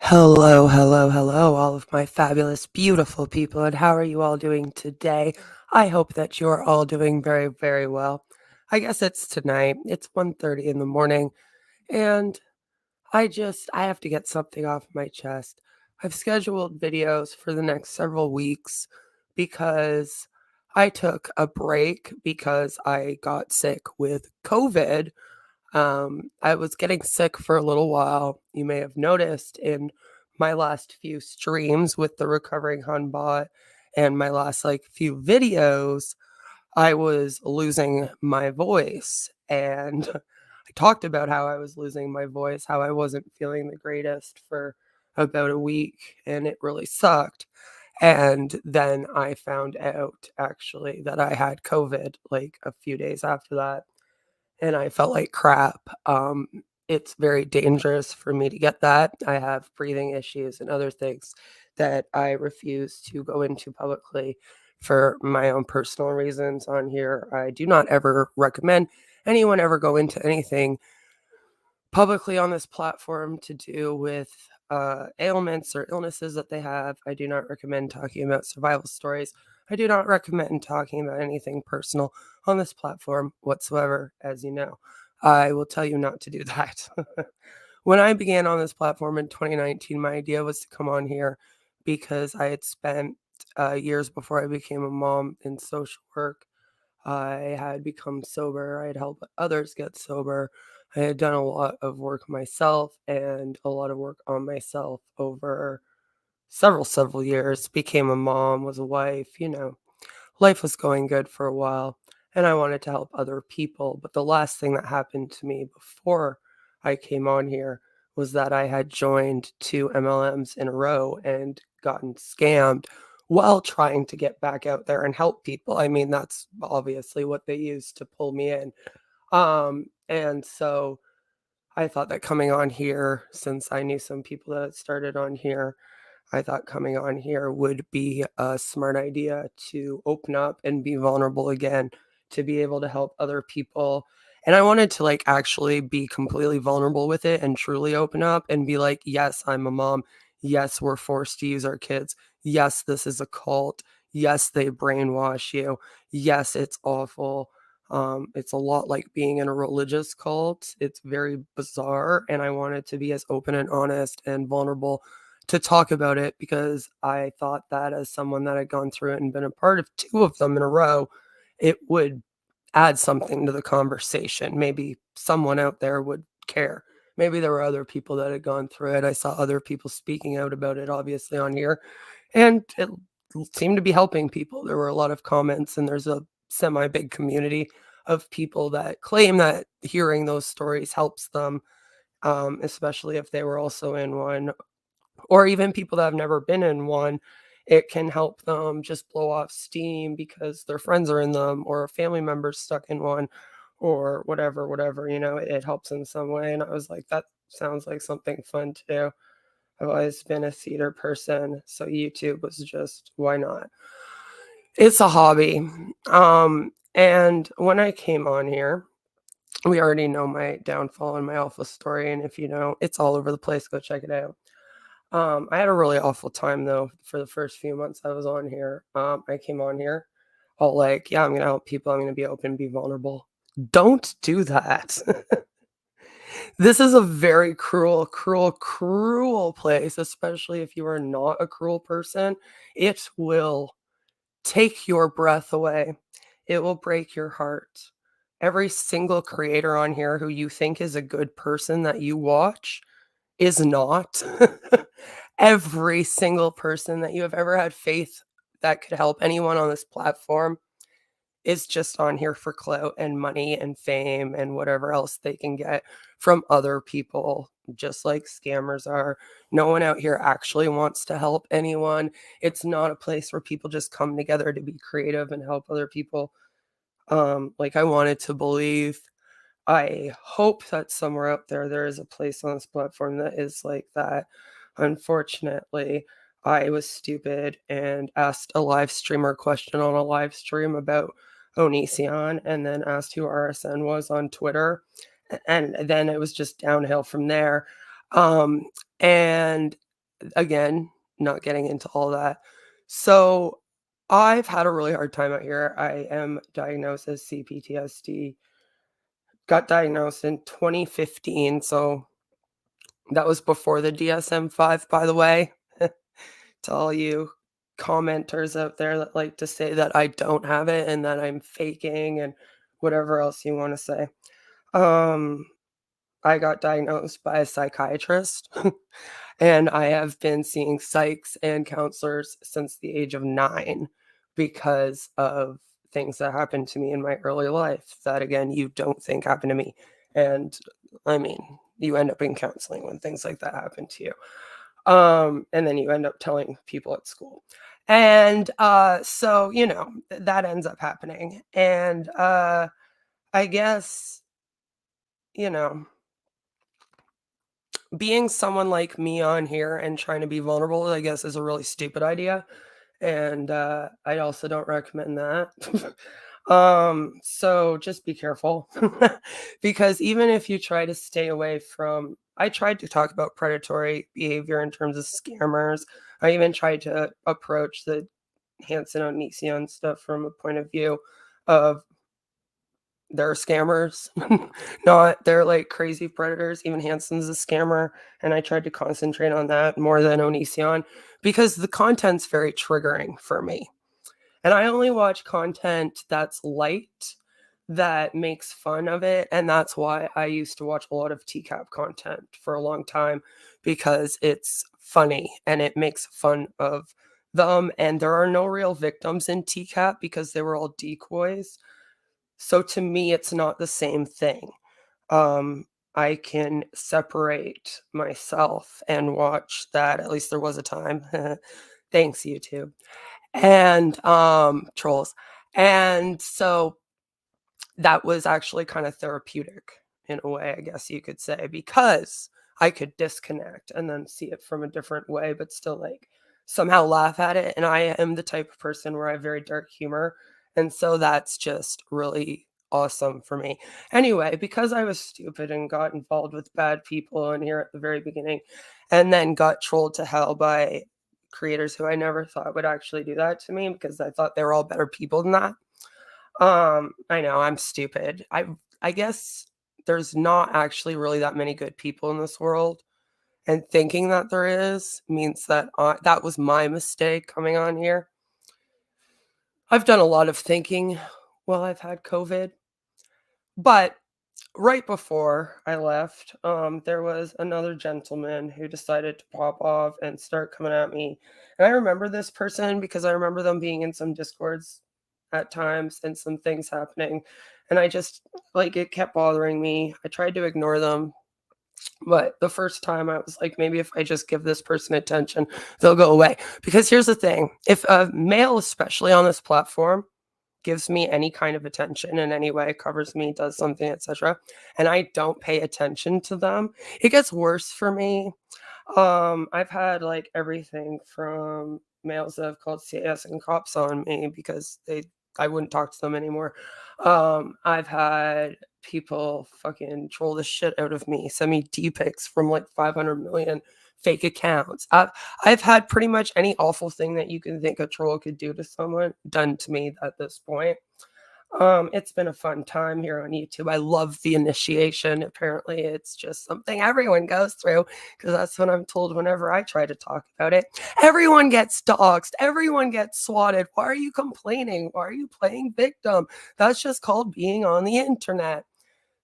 Hello, hello, hello, all of my fabulous, beautiful people, and how are you all doing today? I hope that you're all doing very, very well. I guess it's tonight. It's 1:30 in the morning, and I have to get something off my chest. I've scheduled videos for the next several weeks because I took a break because I got sick with COVID. I was getting sick for a little while. You may have noticed in my last few streams with the Recovering Hunbot and my last few videos, I was losing my voice. And I talked about how I was losing my voice, how I wasn't feeling the greatest for about a week, and it really sucked. And then I found out actually that I had COVID like a few days after that and I felt like crap. It's very dangerous for me to get that. I have breathing issues and other things that I refuse to go into publicly for my own personal reasons on here. I do not ever recommend anyone ever go into anything publicly on this platform to do with ailments or illnesses that they have. I do not recommend talking about survival stories. I do not recommend talking about anything personal on this platform whatsoever, as you know. I will tell you not to do that. When I began on this platform in 2019, my idea was to come on here because I had spent years before I became a mom in social work. I had become sober. I had helped others get sober. I had done a lot of work myself and a lot of work on myself over several years. Became a mom, was a wife, life was going good for a while. And I wanted to help other people. But the last thing that happened to me before I came on here was that I had joined two MLMs in a row and gotten scammed while trying to get back out there and help people. I mean, that's obviously what they used to pull me in. And so I thought that coming on here, since I knew some people that had started on here, I thought coming on here would be a smart idea to open up and be vulnerable again, to be able to help other people. And I wanted to actually be completely vulnerable with it and truly open up and be like, yes, I'm a mom. Yes, we're forced to use our kids. Yes, this is a cult. Yes, they brainwash you. Yes, it's awful. It's a lot like being in a religious cult. It's very bizarre. And I wanted to be as open and honest and vulnerable to talk about it because I thought that as someone that had gone through it and been a part of two of them in a row, it would add something to the conversation. Maybe someone out there would care. Maybe there were other people that had gone through it. I saw other people speaking out about it, obviously, on here, and it seemed to be helping people. There were a lot of comments, and there's a semi big community of people that claim that hearing those stories helps them, especially if they were also in one or even people that have never been in one, it can help them just blow off steam because their friends are in them or a family member's stuck in one or whatever, it helps in some way. And I was like, that sounds like something fun to do. I've always been a theater person, so YouTube was just why not? It's a hobby. And when I came on here, we already know my downfall and my alpha story. And if you know, it's all over the place. Go check it out. I had a really awful time though for the first few months I was on here. I came on here all like, yeah, I'm gonna help people, I'm gonna be open, be vulnerable. Don't do that. This is a very cruel place, especially if you are not a cruel person. It will take your breath away. It will break your heart. Every single creator on here who you think is a good person that you watch is not. Every single person that you have ever had faith that could help anyone on this platform is just on here for clout and money and fame and whatever else they can get from other people, just like scammers are. No one out here actually wants to help anyone. It's not a place where people just come together to be creative and help other people. Like I wanted to believe. I hope that somewhere out there is a place on this platform that is like that. Unfortunately, I was stupid and asked a live streamer question on a live stream about Onision and then asked who RSN was on Twitter. And then it was just downhill from there. Um, and again, not getting into all that. So I've had a really hard time out here. I am diagnosed as CPTSD, got diagnosed in 2015, so that was before the DSM-5, by the way. To all you commenters out there that like to say that I don't have it and that I'm faking and whatever else you wanna say. Um, I got diagnosed by a psychiatrist, and I have been seeing psychs and counselors since the age of 9 because of things that happened to me in my early life that, again, you don't think happened to me. And I mean, you end up in counseling when things like that happen to you. And then you end up telling people at school. And so, that ends up happening. And I guess, you know, being someone like me on here and trying to be vulnerable, I guess, is a really stupid idea, and, I also don't recommend that. So just be careful, because even if you try to stay away from I tried to talk about predatory behavior in terms of scammers. I even tried to approach the Hanson Onision stuff from a point of view of they're scammers, not they're like crazy predators. Even Hanson's a scammer, and I tried to concentrate on that more than Onision because the content's very triggering for me. And I only watch content that's light, that makes fun of it, and that's why I used to watch a lot of TCAP content for a long time because it's funny and it makes fun of them, and there are no real victims in TCAP because they were all decoys. So to me, it's not the same thing. Um, I can separate myself and watch that. At least there was a time. Thanks, YouTube. And trolls. And so that was actually kind of therapeutic in a way, I guess you could say, because I could disconnect and then see it from a different way, but still like somehow laugh at it. And I am the type of person where I have very dark humor. And so that's just really awesome for me. Anyway, because I was stupid and got involved with bad people in here at the very beginning, and then got trolled to hell by creators who I never thought would actually do that to me because I thought they were all better people than that. I know, I'm stupid. I guess there's not actually really that many good people in this world, and thinking that there is means that that was my mistake coming on here. I've done a lot of thinking while I've had COVID, but right before I left, there was another gentleman who decided to pop off and start coming at me. And I remember this person because I remember them being in some discords at times and some things happening. And I just like it kept bothering me. I tried to ignore them, but the first time I was like, maybe if I just give this person attention, they'll go away. Because here's the thing, if a male, especially on this platform, gives me any kind of attention in any way, covers me, does something, etc., and I don't pay attention to them, it gets worse for me. I've had like everything from males that have called CAS and cops on me because I wouldn't talk to them anymore. I've had people fucking troll the shit out of me, send me D pics from like 500 million fake accounts. I've had pretty much any awful thing that you can think a troll could do to someone done to me at this point. It's been a fun time here on YouTube. I love the initiation. Apparently, it's just something everyone goes through because that's what I'm told whenever I try to talk about it. Everyone gets doxxed, everyone gets swatted. Why are you complaining? Why are you playing victim? That's just called being on the internet.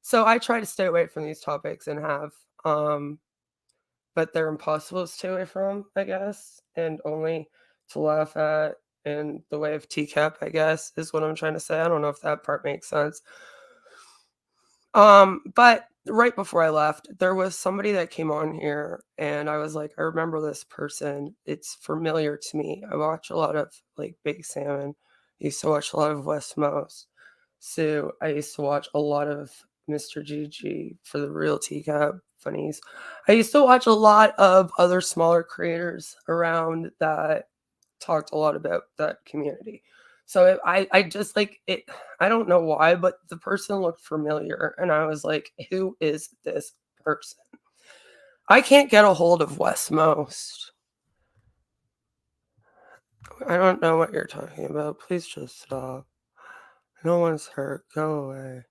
So I try to stay away from these topics and have, but they're impossible to stay away from, I guess, and only to laugh at in the way of TCAP, I guess, is what I'm trying to say. I don't know if that part makes sense. But right before I left, there was somebody that came on here and I was like, I remember this person. It's familiar to me. I watch a lot of like Big Salmon. I used to watch a lot of West Most. So I used to watch a lot of Mr. GG for the real TCAP funnies. I used to watch a lot of other smaller creators around that talked a lot about that community. So I just like it. I don't know why, but the person looked familiar, and I was like, "Who is this person?" I can't get a hold of West Most. I don't know what you're talking about. Please just stop. No one's hurt. Go away.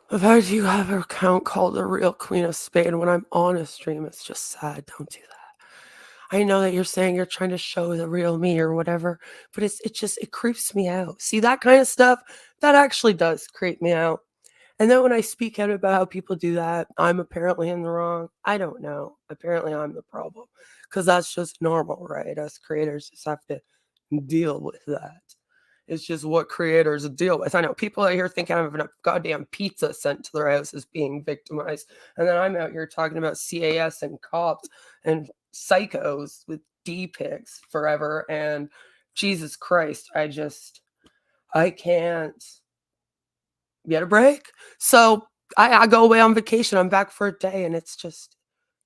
The fact you have an account called the Real Queen of Spade when I'm on a stream, it's just sad. Don't do that. I know that you're saying you're trying to show the real me or whatever, but it creeps me out. See that kind of stuff? That actually does creep me out. And then when I speak out about how people do that, I'm apparently in the wrong. I don't know. Apparently I'm the problem. Because that's just normal, right? Us creators just have to deal with that. It's just what creators deal with. I know people out here thinking I'm having a goddamn pizza sent to their house is being victimized. And then I'm out here talking about CAS and cops and psychos with D pics forever. And Jesus Christ, I can't get a break. So I go away on vacation. I'm back for a day. And it's just,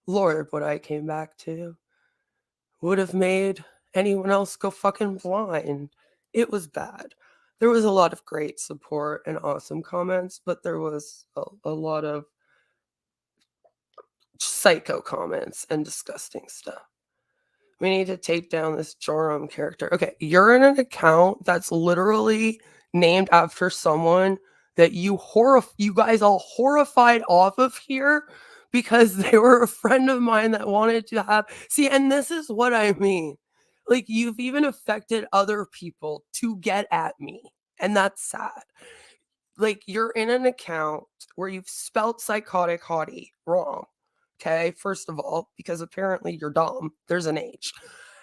Lord, what I came back to would have made anyone else go fucking blind. It was bad. There was a lot of great support and awesome comments, but there was a lot of psycho comments and disgusting stuff. We need to take down this Joram character. Okay, you're in an account that's literally named after someone that you guys all horrified off of here because they were a friend of mine that wanted to have see, and this is what I mean. Like you've even affected other people to get at me, and that's sad. Like you're in an account where you've spelt psychotic hottie wrong. Okay, first of all, because apparently you're dumb. There's an H.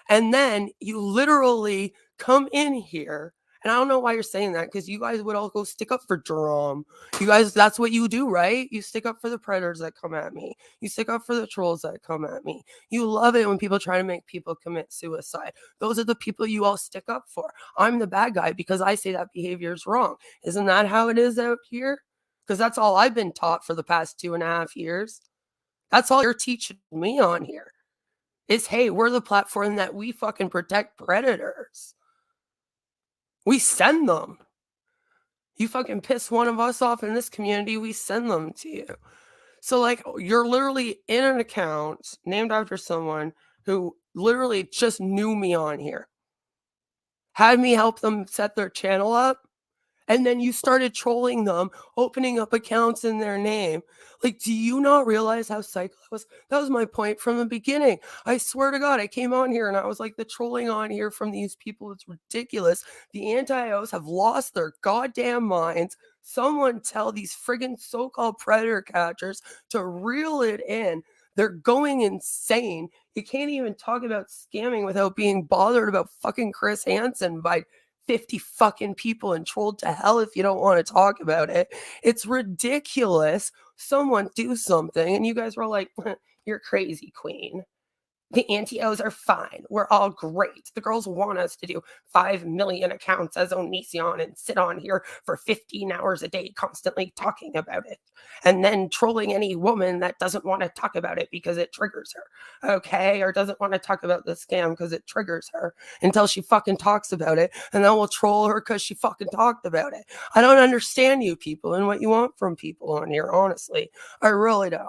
And then you literally come in here, and I don't know why you're saying that because you guys would all go stick up for Jerome. You guys, that's what you do, right? You stick up for the predators that come at me. You stick up for the trolls that come at me. You love it when people try to make people commit suicide. Those are the people you all stick up for. I'm the bad guy because I say that behavior is wrong. Isn't that how it is out here? Because that's all I've been taught for the past 2.5 years. That's all you're teaching me on here is, hey, we're the platform that we fucking protect predators. We send them. You fucking piss one of us off in this community, we send them to you. So, like, you're literally in an account named after someone who literally just knew me on here, had me help them set their channel up, and then you started trolling them, opening up accounts in their name. Like, do you not realize how psycho that was? That was my point from the beginning. I swear to God, I came on here and I was like, the trolling on here from these people is ridiculous. The anti-Os have lost their goddamn minds. Someone tell these friggin' so-called predator catchers to reel it in. They're going insane. You can't even talk about scamming without being bothered about fucking Chris Hansen by 50 fucking people and trolled to hell if you don't want to talk about it. It's ridiculous. Someone do something. And you guys were like, you're crazy, queen. The anti-Os are fine. We're all great. The girls want us to do 5 million accounts as Onision and sit on here for 15 hours a day constantly talking about it. And then trolling any woman that doesn't want to talk about it because it triggers her. Okay? Or doesn't want to talk about the scam because it triggers her until she fucking talks about it. And then we'll troll her because she fucking talked about it. I don't understand you people and what you want from people on here, honestly. I really don't.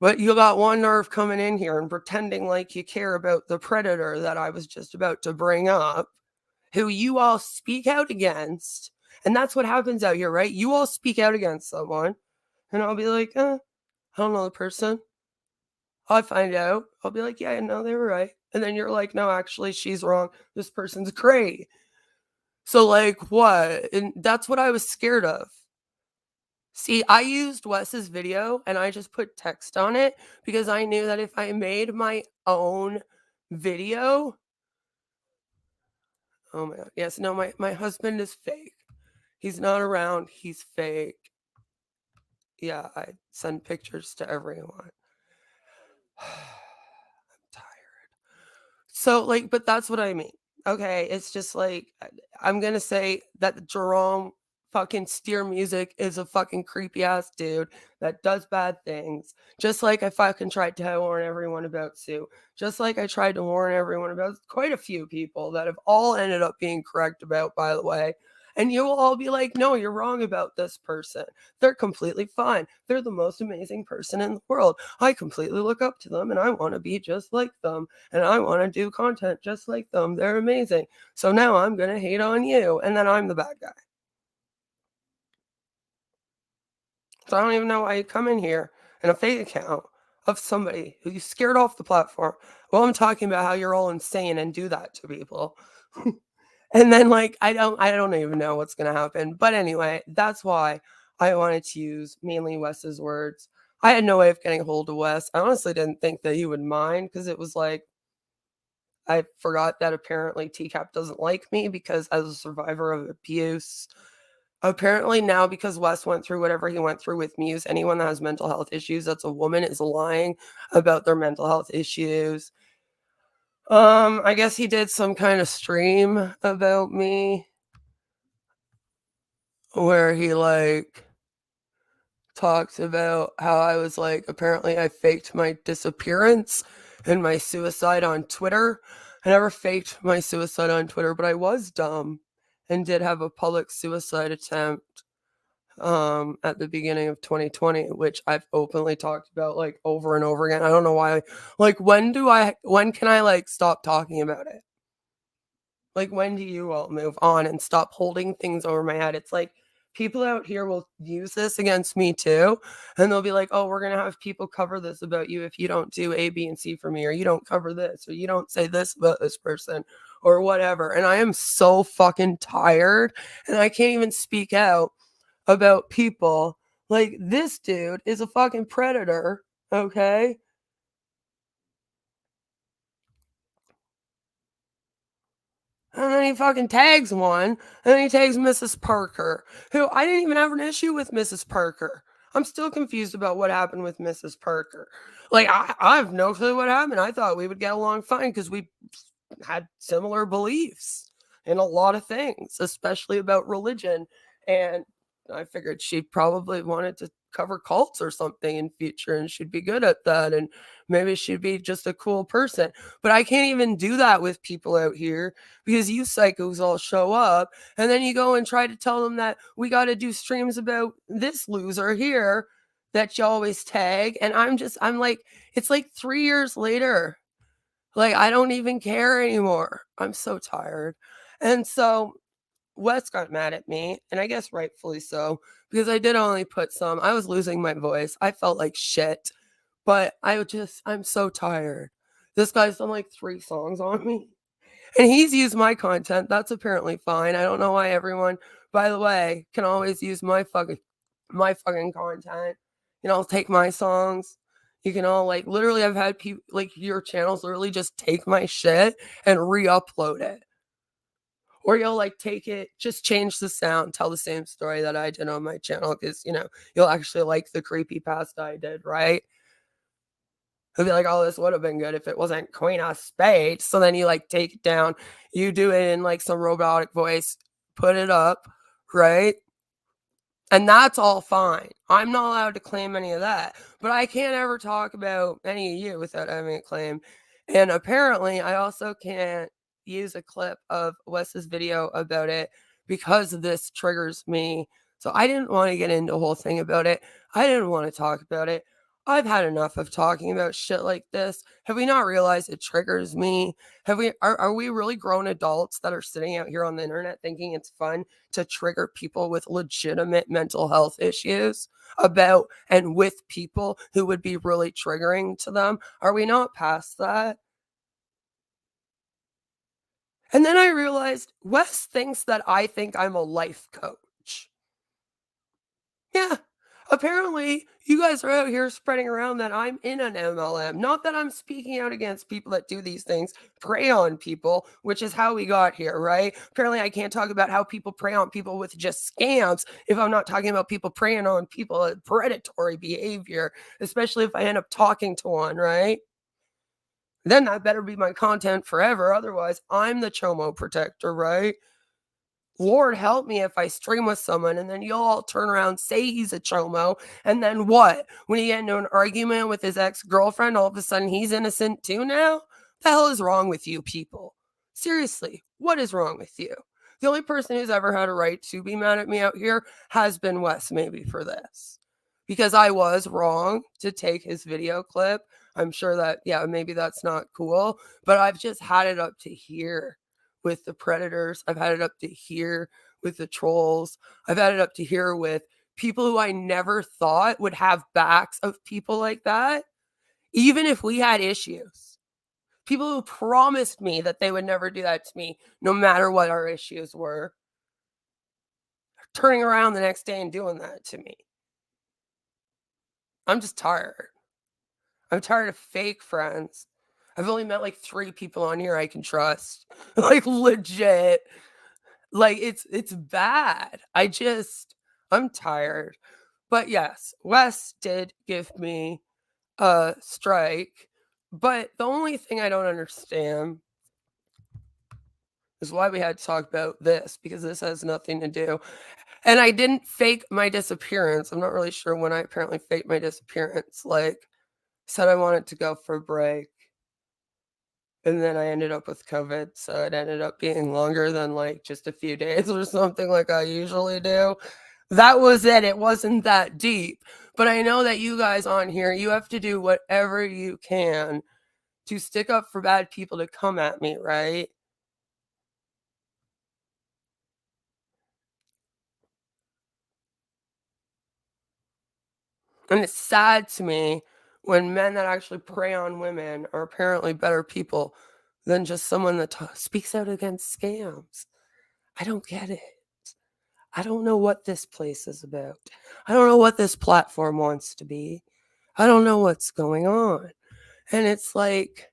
But you got one nerve coming in here and pretending like you care about the predator that I was just about to bring up, who you all speak out against. And that's what happens out here, right? You all speak out against someone, and I'll be like, I don't know the person. I'll find out. I'll be like, yeah, no, they were right. And then you're like, no, actually, she's wrong. This person's great. So, like, what? And that's what I was scared of. See, I used Wes's video and I just put text on it because I knew that if I made my own video, oh my god, yes, no, my husband is fake. He's not around, he's fake. Yeah, I send pictures to everyone. I'm tired. So, like, but that's what I mean. Okay, it's just like I'm gonna say that Jerome fucking Steer Music is a fucking creepy ass dude that does bad things. Just like I fucking tried to warn everyone about Sue. Just like I tried to warn everyone about quite a few people that have all ended up being correct about, by the way. And you will all be like, no, you're wrong about this person. They're completely fine. They're the most amazing person in the world. I completely look up to them and I want to be just like them and I want to do content just like them. They're amazing. So now I'm going to hate on you. And then I'm the bad guy. So I don't even know why you come in here in a fake account of somebody who you scared off the platform. Well, I'm talking about how you're all insane and do that to people. And then like I don't even know what's gonna happen. But anyway, that's why I wanted to use mainly Wes's words. I had no way of getting a hold of Wes. I honestly didn't think that he would mind because it was like I forgot that apparently TCAP doesn't like me because as a survivor of abuse. Apparently now because Wes went through whatever he went through with Muse, anyone that has mental health issues that's a woman is lying about their mental health issues. I guess he did some kind of stream about me where he like talked about how I was like apparently I faked my disappearance and my suicide on Twitter. I never faked my suicide on Twitter, but I was dumb and did have a public suicide attempt at the beginning of 2020, which I've openly talked about like over and over again. I don't know why. Like when can I like stop talking about it? Like when do you all move on and stop holding things over my head? It's like people out here will use this against me too, and they'll be like, "Oh, we're going to have people cover this about you if you don't do A, B, and C for me or you don't cover this or you don't say this about this person." Or whatever. And I am so fucking tired and I can't even speak out about people. Like this dude is a fucking predator, okay? And then he fucking tags one, and then he tags Mrs. Parker, who I didn't even have an issue with Mrs. Parker. I'm still confused about what happened with Mrs. Parker. Like I have no clue what happened. I thought we would get along fine because we had similar beliefs in a lot of things, especially about religion. And I figured she probably wanted to cover cults or something in future and she'd be good at that and maybe she'd be just a cool person. But I can't even do that with people out here because you psychos all show up and then you go and try to tell them that we got to do streams about this loser here that you always tag and I'm like it's like 3 years later like, I don't even care anymore. I'm so tired. And so Wes got mad at me, and I guess rightfully so, because I did only put some. I was losing my voice. I felt like shit, but I'm so tired. This guy's done like 3 songs on me, and he's used my content. That's apparently fine. I don't know why everyone, by the way, can always use my fucking content. You know, take my songs. You can all like literally I've had people like your channels literally just take my shit and re-upload it. Or you'll like take it, just change the sound, tell the same story that I did on my channel because you'll actually like the creepy pasta I did, right? He'll be like, oh, this would have been good if it wasn't Queen of Spades. So then you like take it down, you do it in like some robotic voice, put it up, right? And that's all fine. I'm not allowed to claim any of that, but I can't ever talk about any of you without having a claim. And apparently, I also can't use a clip of Wes's video about it because this triggers me. So I didn't want to get into a whole thing about it. I didn't want to talk about it. I've had enough of talking about shit like this. Have we not realized it triggers me? Are we really grown adults that are sitting out here on the internet thinking it's fun to trigger people with legitimate mental health issues about and with people who would be really triggering to them? Are we not past that? And then I realized Wes thinks that I think I'm a life coach. Yeah. Apparently, you guys are out here spreading around that I'm in an MLM. Not that I'm speaking out against people that do these things, prey on people, which is how we got here, right? Apparently, I can't talk about how people prey on people with just scams if I'm not talking about people preying on people with predatory behavior, especially if I end up talking to one, right? Then that better be my content forever. Otherwise, I'm the Chomo protector, right? Lord help me if I stream with someone and then you'll all turn around, say he's a chomo, and then what? When he get into an argument with his ex-girlfriend, all of a sudden he's innocent too now? The hell is wrong with you people? Seriously, what is wrong with you? The only person who's ever had a right to be mad at me out here has been Wes, maybe for this. Because I was wrong to take his video clip. I'm sure that, yeah, maybe that's not cool, but I've just had it up to here with the predators. I've had it up to here with the trolls. I've had it up to here with people who I never thought would have backs of people like that, even if we had issues. People who promised me that they would never do that to me, no matter what our issues were, turning around the next day and doing that to me. I'm just tired. I'm tired of fake friends. I've only met like 3 people on here I can trust. Like legit. Like, it's bad. I'm tired. But yes, Wes did give me a strike, but the only thing I don't understand is why we had to talk about this, because this has nothing to do, and I didn't fake my disappearance. I'm not really sure when I apparently faked my disappearance, like, said I wanted to go for a break, and then I ended up with COVID, so it ended up being longer than, like, just a few days or something like I usually do. That was it, it wasn't that deep, but I know that you guys on here, you have to do whatever you can to stick up for bad people to come at me, right? And it's sad to me when men that actually prey on women are apparently better people than just someone that speaks out against scams. I don't get it. I don't know what this place is about. I don't know what this platform wants to be. I don't know what's going on. And it's like,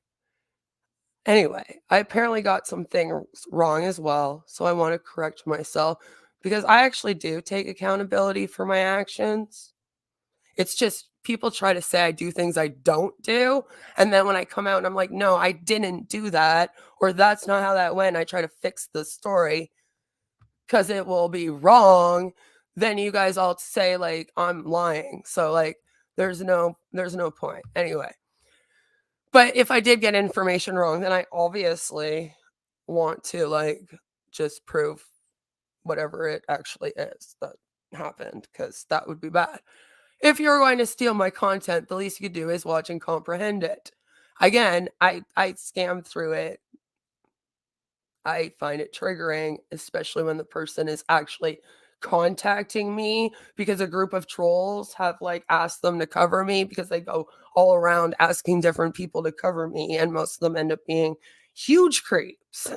anyway, I apparently got some things wrong as well. So I want to correct myself because I actually do take accountability for my actions. It's just people try to say I do things I don't do. And then when I come out and I'm like, no, I didn't do that, or that's not how that went, I try to fix the story because it will be wrong. Then you guys all say like I'm lying. So like there's no point. Anyway, but if I did get information wrong, then I obviously want to like just prove whatever it actually is that happened because that would be bad. If you're going to steal my content, the least you could do is watch and comprehend it. Again, I scam through it. I find it triggering, especially when the person is actually contacting me because a group of trolls have like asked them to cover me because they go all around asking different people to cover me, and most of them end up being huge creeps.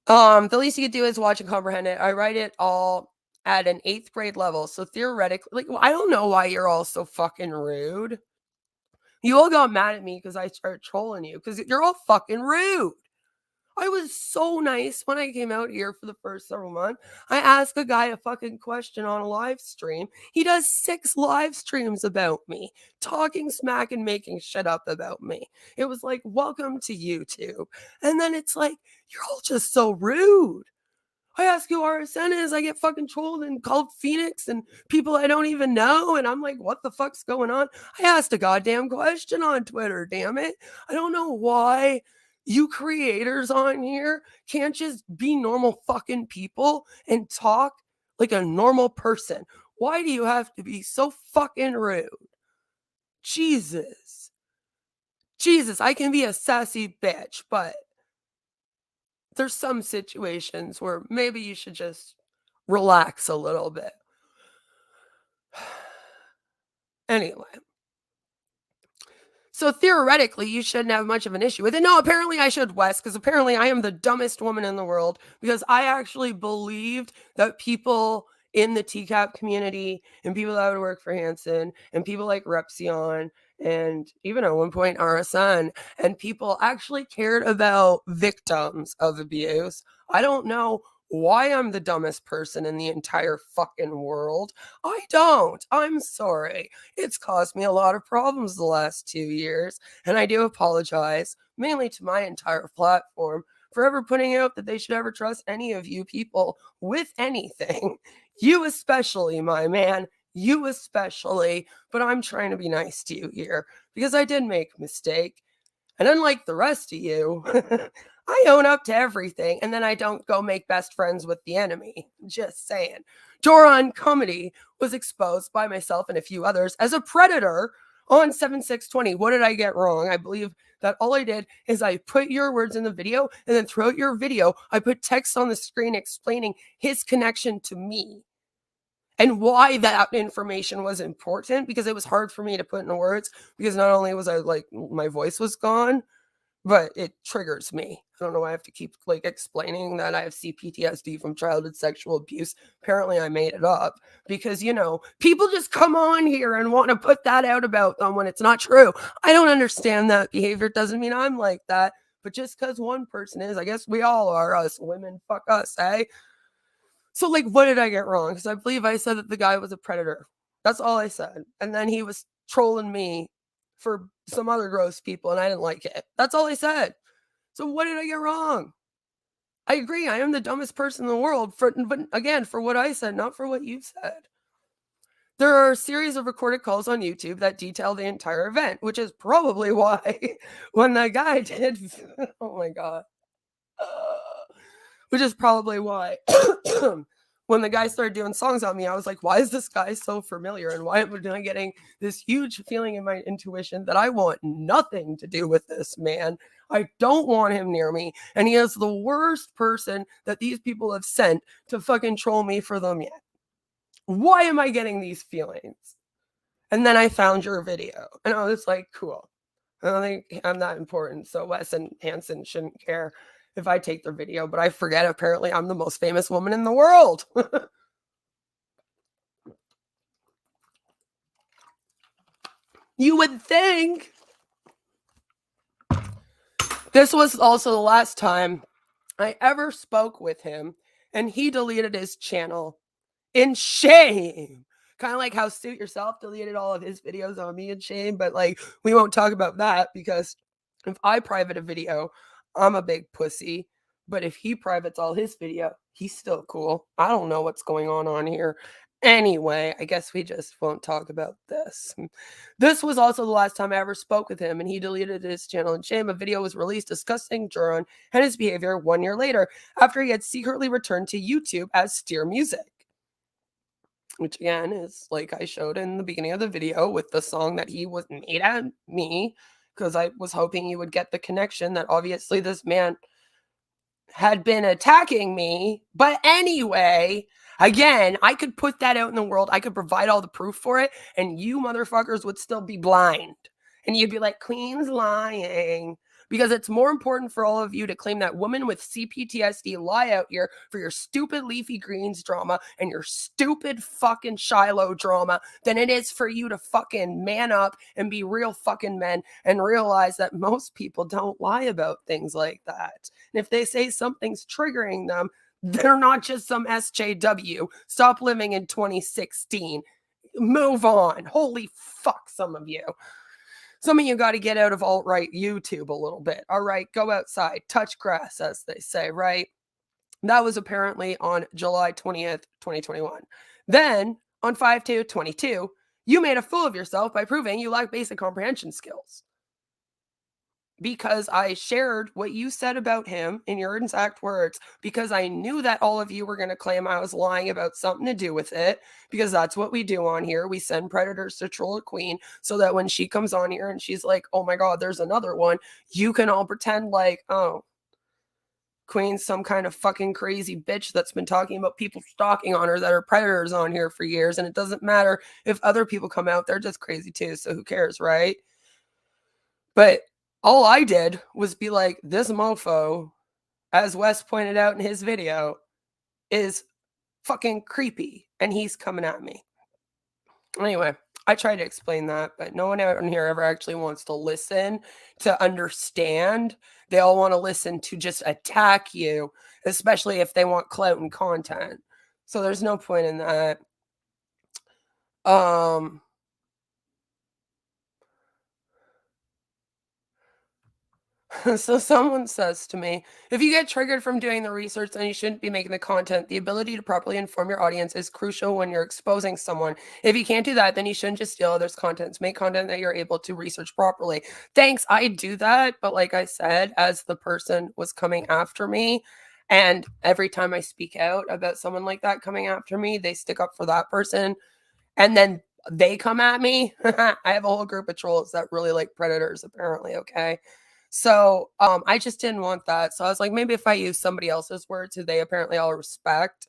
The least you could do is watch and comprehend it. I write it all at an 8th grade level. So theoretically, like, I don't know why you're all so fucking rude. You all got mad at me because I started trolling you because you're all fucking rude. I was so nice when I came out here for the first several months. I asked a guy a fucking question on a live stream. He does 6 live streams about me, talking smack and making shit up about me. It was like, welcome to YouTube. And then it's like, you're all just so rude. I ask who RSN is, I get fucking trolled and called Phoenix and people I don't even know. And I'm like, what the fuck's going on? I asked a goddamn question on Twitter, damn it. I don't know why you creators on here can't just be normal fucking people and talk like a normal person. Why do you have to be so fucking rude? Jesus. Jesus, I can be a sassy bitch, but there's some situations where maybe you should just relax a little bit. Anyway, so theoretically, you shouldn't have much of an issue with it. No, apparently I should, Wes, because apparently I am the dumbest woman in the world because I actually believed that people in the TCAP community and people that would work for Hanson and people like Repsion and even at one point RSN and people actually cared about victims of abuse. I don't know why I'm the dumbest person in the entire fucking world. I don't. I'm sorry. It's caused me a lot of problems the last 2 years, and I do apologize, mainly to my entire platform, for ever putting out that they should ever trust any of you people with anything. You especially, my man. You especially. But I'm trying to be nice to you here because I did make a mistake. And unlike the rest of you, I own up to everything and then I don't go make best friends with the enemy. Just saying. Joron Comedy was exposed by myself and a few others as a predator on 7620. What did I get wrong? I believe that all I did is I put your words in the video and then throughout your video, I put text on the screen explaining his connection to me and why that information was important because it was hard for me to put into words because not only was I like my voice was gone, but it triggers me. I don't know why I have to keep like explaining that I have CPTSD from childhood sexual abuse. Apparently I made it up because people just come on here and want to put that out about them when it's not true. I don't understand that behavior. It doesn't mean I'm like that. But just because one person is, I guess we all are, us women, fuck us, eh? So, like, what did I get wrong? Because I believe I said that the guy was a predator. That's all I said. And then he was trolling me for some other gross people, and I didn't like it. That's all I said. So, what did I get wrong? I agree. I am the dumbest person in the world, but again, for what I said, not for what you said. There are a series of recorded calls on YouTube that detail the entire event, which is probably why when the guy did, oh my God. Which is probably why when the guy started doing songs on me, I was like, why is this guy so familiar? And why am I getting this huge feeling in my intuition that I want nothing to do with this man? I don't want him near me. And he is the worst person that these people have sent to fucking troll me for them yet. Why am I getting these feelings? And then I found your video and I was like, cool. I don't think I'm that important. So Wes and Hanson shouldn't care if I take their video, but I forget apparently I'm the most famous woman in the world. You would think. This was also the last time I ever spoke with him, and he deleted his channel in shame. Kind of like how Suit Yourself deleted all of his videos on me in shame, but like we won't talk about that because if I private a video, I'm a big pussy. But if he privates all his video, he's still cool. I don't know what's going on here. Anyway, I guess we just won't talk about this. This was also the last time I ever spoke with him, and he deleted his channel in shame. A video was released discussing Joron and his behavior 1 year later, after he had secretly returned to YouTube as Steer Music. Which again is like I showed in the beginning of the video with the song that he was made at me because I was hoping you would get the connection that obviously this man had been attacking me. But anyway, again, I could put that out in the world. I could provide all the proof for it, and you motherfuckers would still be blind. And you'd be like, Queen's lying. Because it's more important for all of you to claim that woman with CPTSD lie out here for your stupid Leafy Greens drama and your stupid fucking Shiloh drama than it is for you to fucking man up and be real fucking men and realize that most people don't lie about things like that. And if they say something's triggering them, they're not just some SJW. Stop living in 2016. Move on. Holy fuck, some of you. Some of you got to get out of alt-right YouTube a little bit. All right, go outside, touch grass, as they say, right? That was apparently on July 20th, 2021. Then, on 5/2/22, you made a fool of yourself by proving you lack basic comprehension skills. because I shared what you said about him in your exact words, because I knew that all of you were going to claim I was lying about something to do with it, because that's what we do on here. We send predators to troll a queen so that when she comes on here and she's like, oh my God, there's another one, you can all pretend like, oh, Queen's some kind of fucking crazy bitch that's been talking about people stalking on her that are predators on here for years. And it doesn't matter if other people come out, they're just crazy too. So who cares, right? But all I did was be like, this mofo, as Wes pointed out in his video, is fucking creepy and he's coming at me. Anyway, I tried to explain that, but no one out in here ever actually wants to listen to understand. They all want to listen to just attack you, especially if they want clout and content. So there's no point in that. So someone says to me, if you get triggered from doing the research, then you shouldn't be making the content. The ability to properly inform your audience is crucial when you're exposing someone. If you can't do that, then you shouldn't just steal others' content. Make content that you're able to research properly. Thanks, I do that. But like I said, as the person was coming after me, and every time I speak out about someone like that coming after me, they stick up for that person. And then they come at me. I have a whole group of trolls that really like predators, apparently. Okay. So I just didn't want that. So I was like, maybe if I use somebody else's words who they apparently all respect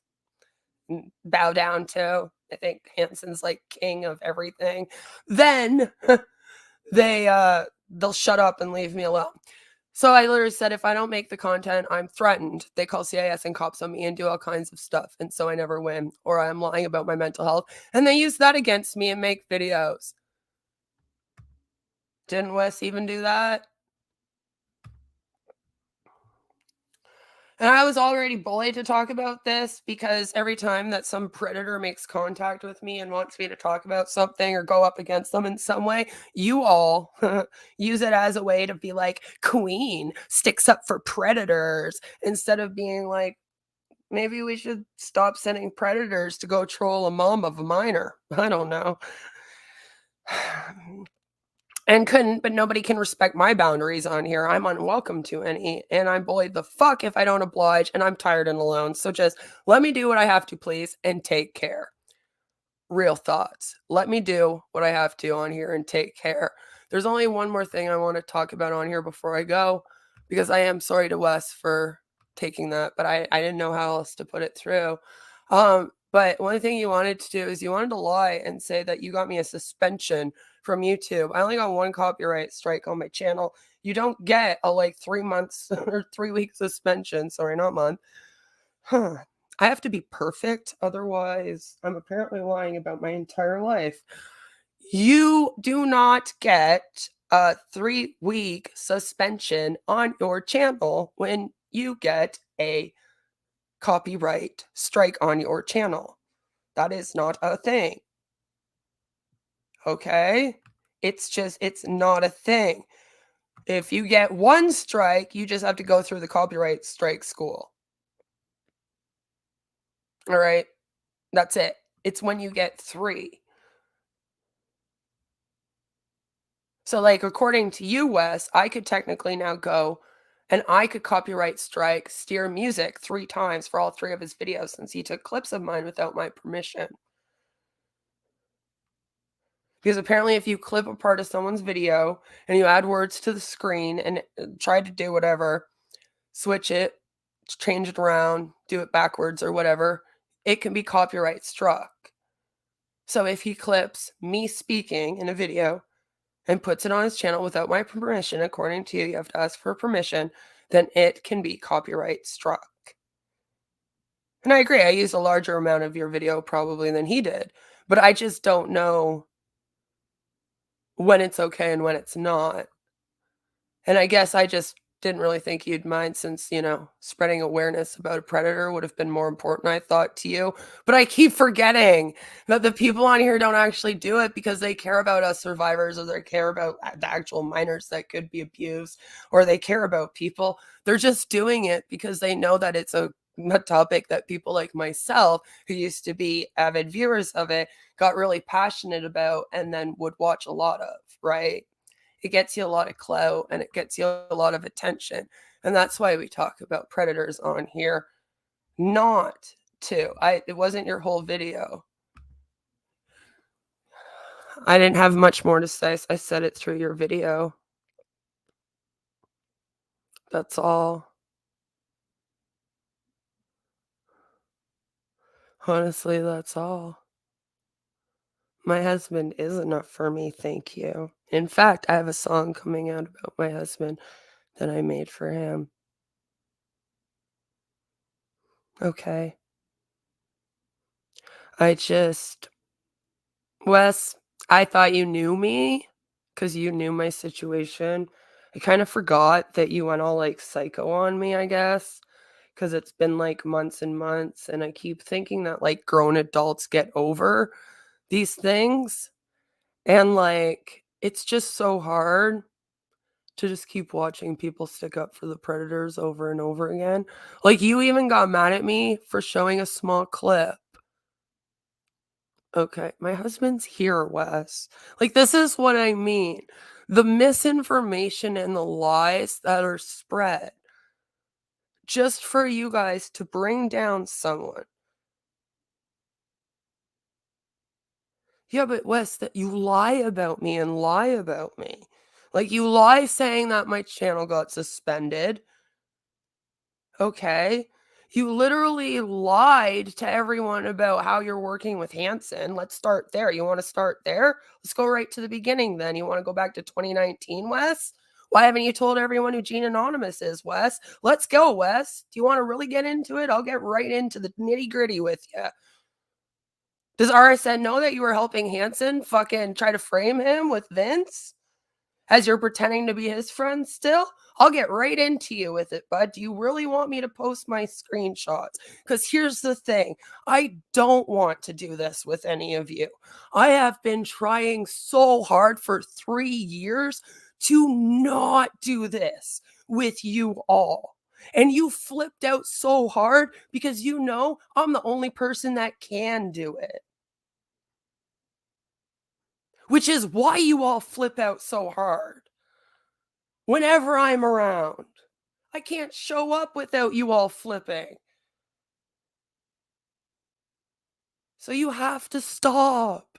and bow down to, I think Hanson's like king of everything, then they'll shut up and leave me alone. So I literally said, if I don't make the content, I'm threatened. They call CIS and cops on me and do all kinds of stuff. And so I never win, or I'm lying about my mental health. And they use that against me and make videos. Didn't Wes even do that? And I was already bullied to talk about this because every time that some predator makes contact with me and wants me to talk about something or go up against them in some way, you all use it as a way to be like, Queen sticks up for predators, instead of being like, maybe we should stop sending predators to go troll a mom of a minor. I don't know. And couldn't, but nobody can respect my boundaries on here. I'm unwelcome to any, and I'm bullied the fuck if I don't oblige, and I'm tired and alone. So just let me do what I have to, please, and take care. Real thoughts. Let me do what I have to on here and take care. There's only one more thing I want to talk about on here before I go, because I am sorry to Wes for taking that, but I didn't know how else to put it through. But one thing you wanted to do is you wanted to lie and say that you got me a suspension from YouTube. I only got one copyright strike on my channel. You don't get a like 3 months or 3 week suspension. Sorry, not month. Huh. I have to be perfect. Otherwise, I'm apparently lying about my entire life. You do not get a 3 week suspension on your channel when you get a copyright strike on your channel. That is not a thing. Okay? It's not a thing. If you get one strike, you just have to go through the copyright strike school. All right? That's it. It's when you get 3. So, like, according to you, Wes, I could technically now go and I could copyright strike Steer Music 3 times for all 3 of his videos since he took clips of mine without my permission. Because apparently if you clip a part of someone's video and you add words to the screen and try to do whatever, switch it, change it around, do it backwards or whatever, it can be copyright struck. So if he clips me speaking in a video and puts it on his channel without my permission, according to you, you have to ask for permission, then it can be copyright struck. And I agree, I used a larger amount of your video probably than he did, but I just don't know when it's okay and when it's not. And I guess I just didn't really think you'd mind since, spreading awareness about a predator would have been more important, I thought, to you. But I keep forgetting that the people on here don't actually do it because they care about us survivors, or they care about the actual minors that could be abused, or they care about people. They're just doing it because they know that it's a topic that people like myself, who used to be avid viewers of it, got really passionate about and then would watch a lot of, right? it gets you a lot of clout and it gets you a lot of attention. And that's why we talk about predators on here, not to. It wasn't your whole video. I didn't have much more to say, so I said it through your video. That's all. Honestly, that's all. My husband is enough for me, thank you. In fact, I have a song coming out about my husband that I made for him. Okay. I just Wes, I thought you knew me because you knew my situation. I kind of forgot that you went all, like, psycho on me, I guess, because 'cause it's been, like, months and months, and I keep thinking that, like, grown adults get over these things, and, like, it's just so hard to just keep watching people stick up for the predators over and over again. Like, you even got mad at me for showing a small clip. Okay, my husband's here, Wes. Like, this is what I mean. The misinformation and the lies that are spread just for you guys to bring down someone. Yeah, but Wes, that you lie about me and lie about me. Like, you lie saying that my channel got suspended. Okay. You literally lied to everyone about how you're working with Hanson. Let's start there. You want to start there? Let's go right to the beginning then. You want to go back to 2019, Wes? Why haven't you told everyone who Gene Anonymous is, Wes? Let's go, Wes. Do you want to really get into it? I'll get right into the nitty gritty with you. Does RSN know that you were helping Hanson fucking try to frame him with Vince? As you're pretending to be his friend still? I'll get right into you with it, bud. Do you really want me to post my screenshots? Because here's the thing, I don't want to do this with any of you. I have been trying so hard for 3 years to not do this with you all. And you flipped out so hard because you know I'm the only person that can do it. Which is why you all flip out so hard whenever I'm around. I can't show up without you all flipping. So you have to stop.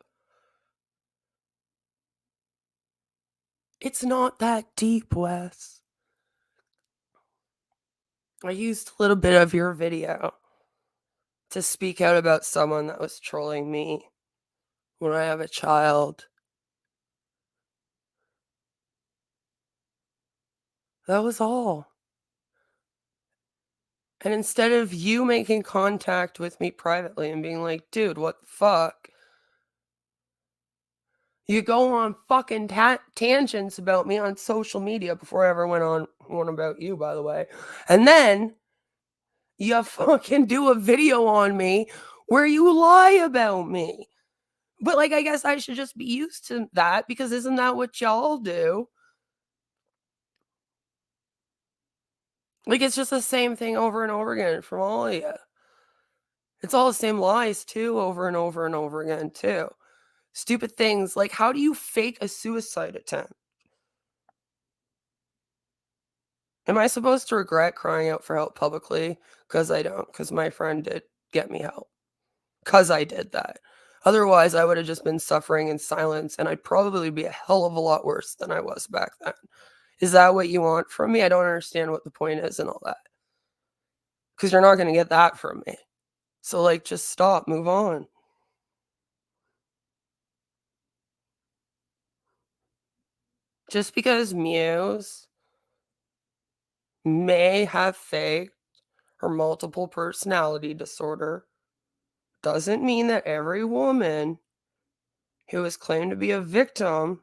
It's not that deep, Wes. I used a little bit of your video to speak out about someone that was trolling me when I have a child. That was all. And instead of you making contact with me privately and being like, dude, what the fuck? You go on fucking tangents about me on social media before I ever went on one about you, by the way. And then you fucking do a video on me where you lie about me. But, like, I guess I should just be used to that because isn't that what y'all do? Like, it's just the same thing over and over again from all of you. It's all the same lies too, over and over and over again too. Stupid things like, how do you fake a suicide attempt? Am I supposed to regret crying out for help publicly? Because I don't, because my friend did get me help. Because I did that. Otherwise, I would have just been suffering in silence, and I'd probably be a hell of a lot worse than I was back then. Is that what you want from me? I don't understand what the point is and all that. Because you're not going to get that from me. So, like, just stop, move on. Just because Muse may have faked her multiple personality disorder doesn't mean that every woman who is claimed to be a victim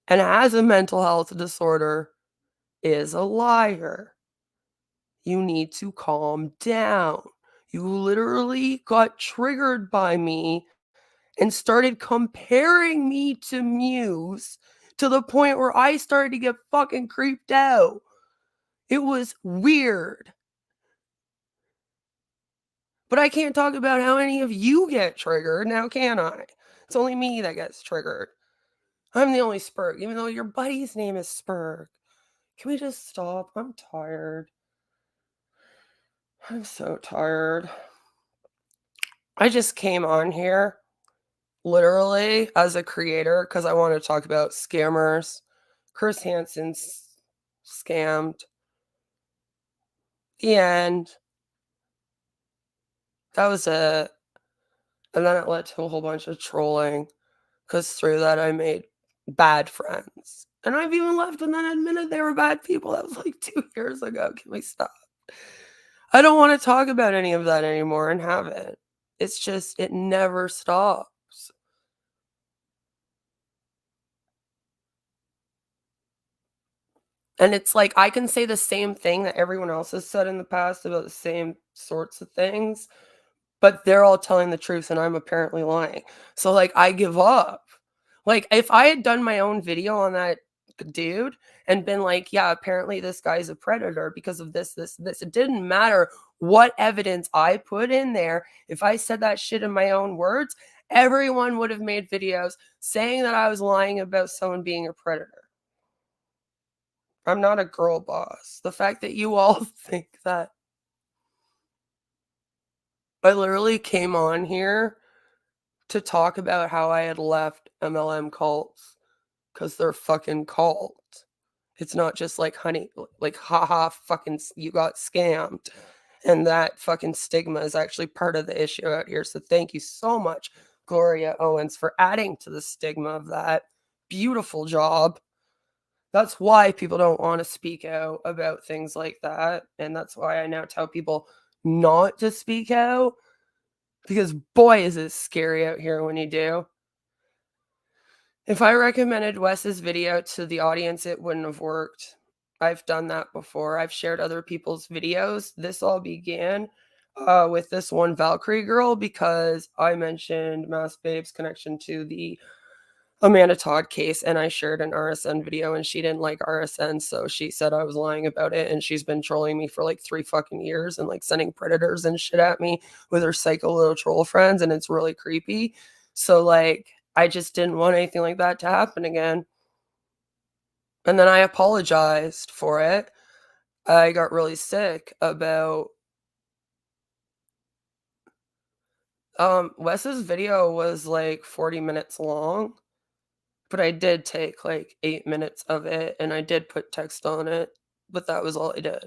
and has a mental health disorder is a liar. You need to calm down. You literally got triggered by me and started comparing me to Muse to the point where I started to get fucking creeped out. It was weird. But I can't talk about how any of you get triggered now, can I? It's only me that gets triggered. I'm the only Spurg, even though your buddy's name is Spurg. Can we just stop? I'm tired. I'm so tired. I just came on here literally as a creator because I want to talk about scammers. Chris Hansen's scammed. The end. That was it. And then it led to a whole bunch of trolling because through that I made bad friends. And I've even left and then admitted they were bad people. That was like 2 years ago. Can we stop? I don't want to talk about any of that anymore and haven't. It's just, it never stops. And it's like I can say the same thing that everyone else has said in the past about the same sorts of things, but they're all telling the truth and I'm apparently lying. So, like, I give up. Like, if I had done my own video on that dude and been like, yeah, apparently this guy's a predator because of this, this, this, it didn't matter what evidence I put in there. If I said that shit in my own words, everyone would have made videos saying that I was lying about someone being a predator. I'm not a girl boss. The fact that you all think that I literally came on here to talk about how I had left MLM cults because they're fucking cult. It's not just like, honey, like, haha, fucking, you got scammed. And that fucking stigma is actually part of the issue out here. So thank you so much, Gloria Owens, for adding to the stigma of that. Beautiful job. That's why people don't want to speak out about things like that. And that's why I now tell people not to speak out because boy, is it scary out here when you do. If I recommended Wes's video to the audience, it wouldn't have worked. I've done that before. I've shared other people's videos. This all began with this one Valkyrie girl because I mentioned Mass Babe's connection to the Amanda Todd case and I shared an RSN video and she didn't like RSN, so she said I was lying about it and she's been trolling me for like 3 fucking years and like sending predators and shit at me with her psycho little troll friends and it's really creepy. So like I just didn't want anything like that to happen again. And then I apologized for it. I got really sick about Wes's video was like 40 minutes long. But I did take, like, 8 minutes of it, and I did put text on it, but that was all I did.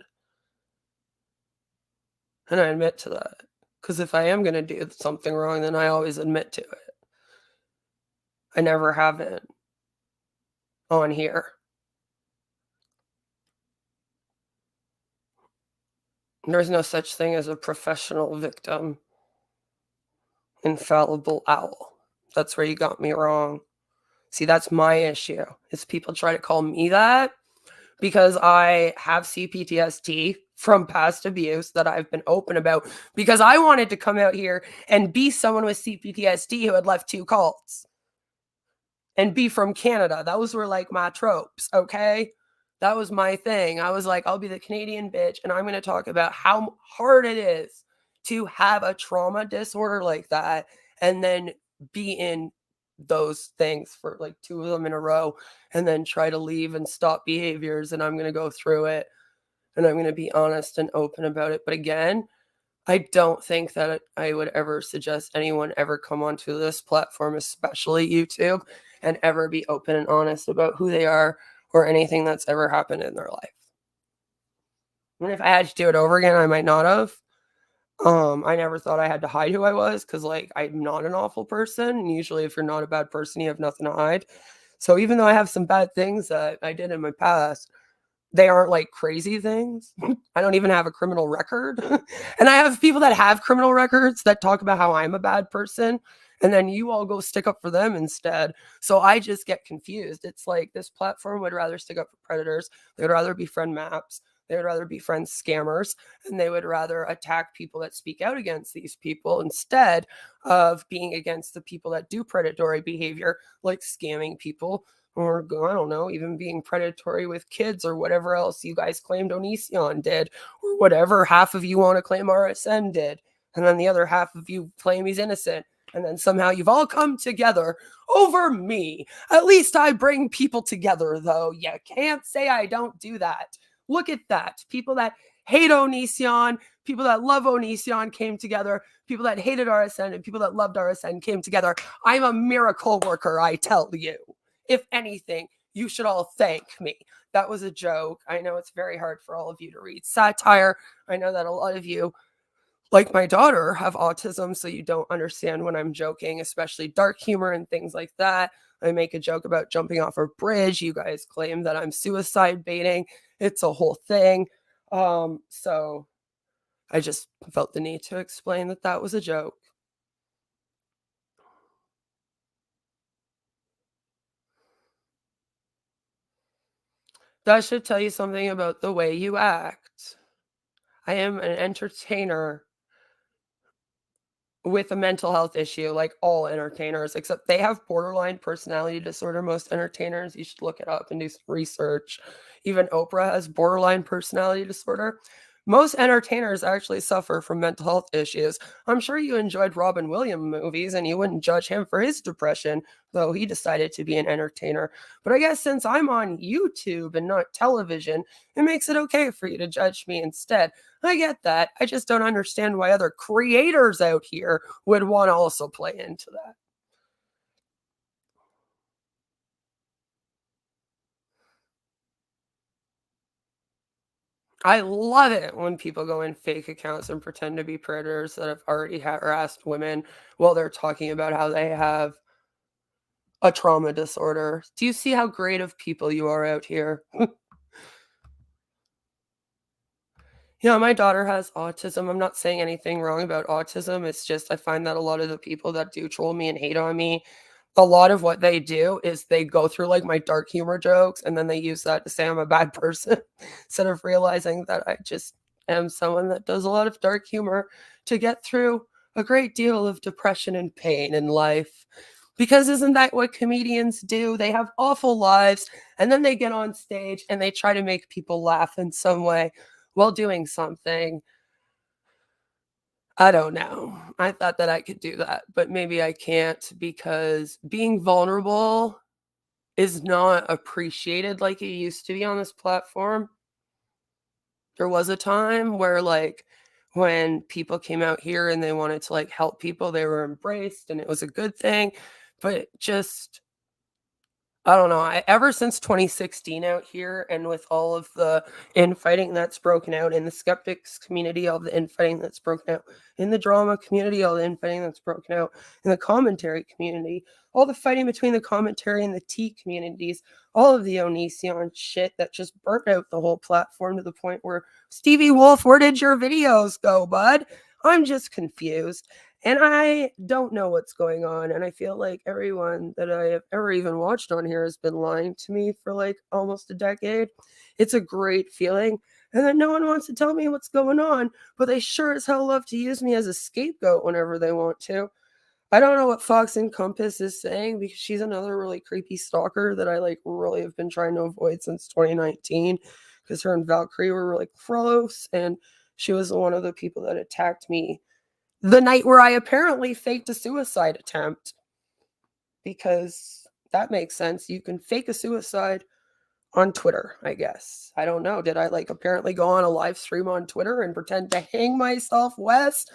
And I admit to that, because if I am gonna do something wrong, then I always admit to it. I never haven't on here. There's no such thing as a professional victim. Infallible owl. That's where you got me wrong. See, that's my issue, is people try to call me that because I have CPTSD from past abuse that I've been open about because I wanted to come out here and be someone with CPTSD who had left 2 cults and be from Canada. Those were like my tropes, okay? That was my thing. I was like, I'll be the Canadian bitch and I'm going to talk about how hard it is to have a trauma disorder like that and then be in those things for like 2 of them in a row and then try to leave and stop behaviors and I'm going to go through it and I'm going to be honest and open about it. But again, I don't think that I would ever suggest anyone ever come onto this platform, especially YouTube, and ever be open and honest about who they are or anything that's ever happened in their life. And if I had to do it over again, I might not have. I never thought I had to hide who I was because, like, I'm not an awful person. And usually, if you're not a bad person, you have nothing to hide. So even though I have some bad things that I did in my past, they aren't like crazy things. I don't even have a criminal record. And I have people that have criminal records that talk about how I'm a bad person. And then you all go stick up for them instead. So I just get confused. It's like this platform would rather stick up for predators. They would rather befriend maps. They would rather befriend scammers. And they would rather attack people that speak out against these people instead of being against the people that do predatory behavior, like scamming people or I don't know, even being predatory with kids or whatever else you guys claimed Onision did, or whatever half of you want to claim RSN did, and then the other half of you claim he's innocent. And then somehow you've all come together over me. At least I bring people together, though. You can't say I don't do that. Look at that. People that hate Onision, people that love Onision came together. People that hated RSN and people that loved RSN came together. I'm a miracle worker, I tell you. If anything, you should all thank me. That was a joke. I know it's very hard for all of you to read satire. I know that a lot of you, like my daughter, have autism, so you don't understand when I'm joking, especially dark humor and things like that. I make a joke about jumping off a bridge. You guys claim that I'm suicide baiting. It's a whole thing. So I just felt the need to explain that that was a joke. That should tell you something about the way you act. I am an entertainer with a mental health issue, like all entertainers, except they have borderline personality disorder, most entertainers. You should look it up and do some research. Even Oprah has borderline personality disorder. Most entertainers actually suffer from mental health issues. I'm sure you enjoyed Robin Williams movies and you wouldn't judge him for his depression, though he decided to be an entertainer. But I guess since I'm on YouTube and not television, it makes it okay for you to judge me instead. I get that. I just don't understand why other creators out here would want to also play into that. I love it when people go in fake accounts and pretend to be predators that have already harassed women while they're talking about how they have a trauma disorder. Do you see how great of people you are out here? Yeah, my daughter has autism. I'm not saying anything wrong about autism. It's just I find that a lot of the people that do troll me and hate on me, a lot of what they do is they go through like my dark humor jokes and then they use that to say I'm a bad person instead of realizing that I just am someone that does a lot of dark humor to get through a great deal of depression and pain in life. Because isn't that what comedians do? They have awful lives and then they get on stage and they try to make people laugh in some way while doing something. I don't know. I thought that I could do that, but maybe I can't because being vulnerable is not appreciated like it used to be on this platform. There was a time where, like, when people came out here and they wanted to, like, help people, they were embraced and it was a good thing, but just I don't know. Ever since 2016 out here, and with all of the infighting that's broken out in the skeptics community, all the infighting that's broken out in the drama community, all the infighting that's broken out in the commentary community, all the fighting between the commentary and the T communities, all of the Onision shit that just burnt out the whole platform to the point where Stevie Wolf, where did your videos go, bud? I'm just confused. And I don't know what's going on, and I feel like everyone that I have ever even watched on here has been lying to me for, like, almost a decade. It's a great feeling, and then no one wants to tell me what's going on, but they sure as hell love to use me as a scapegoat whenever they want to. I don't know what Fox and Compass is saying because she's another really creepy stalker that I, like, really have been trying to avoid since 2019 because her and Valkyrie were really close, and she was one of the people that attacked me the night where I apparently faked a suicide attempt, because that makes sense. You can fake a suicide on Twitter, I guess. I don't know. Did I like apparently go on a live stream on Twitter and pretend to hang myself, Wes?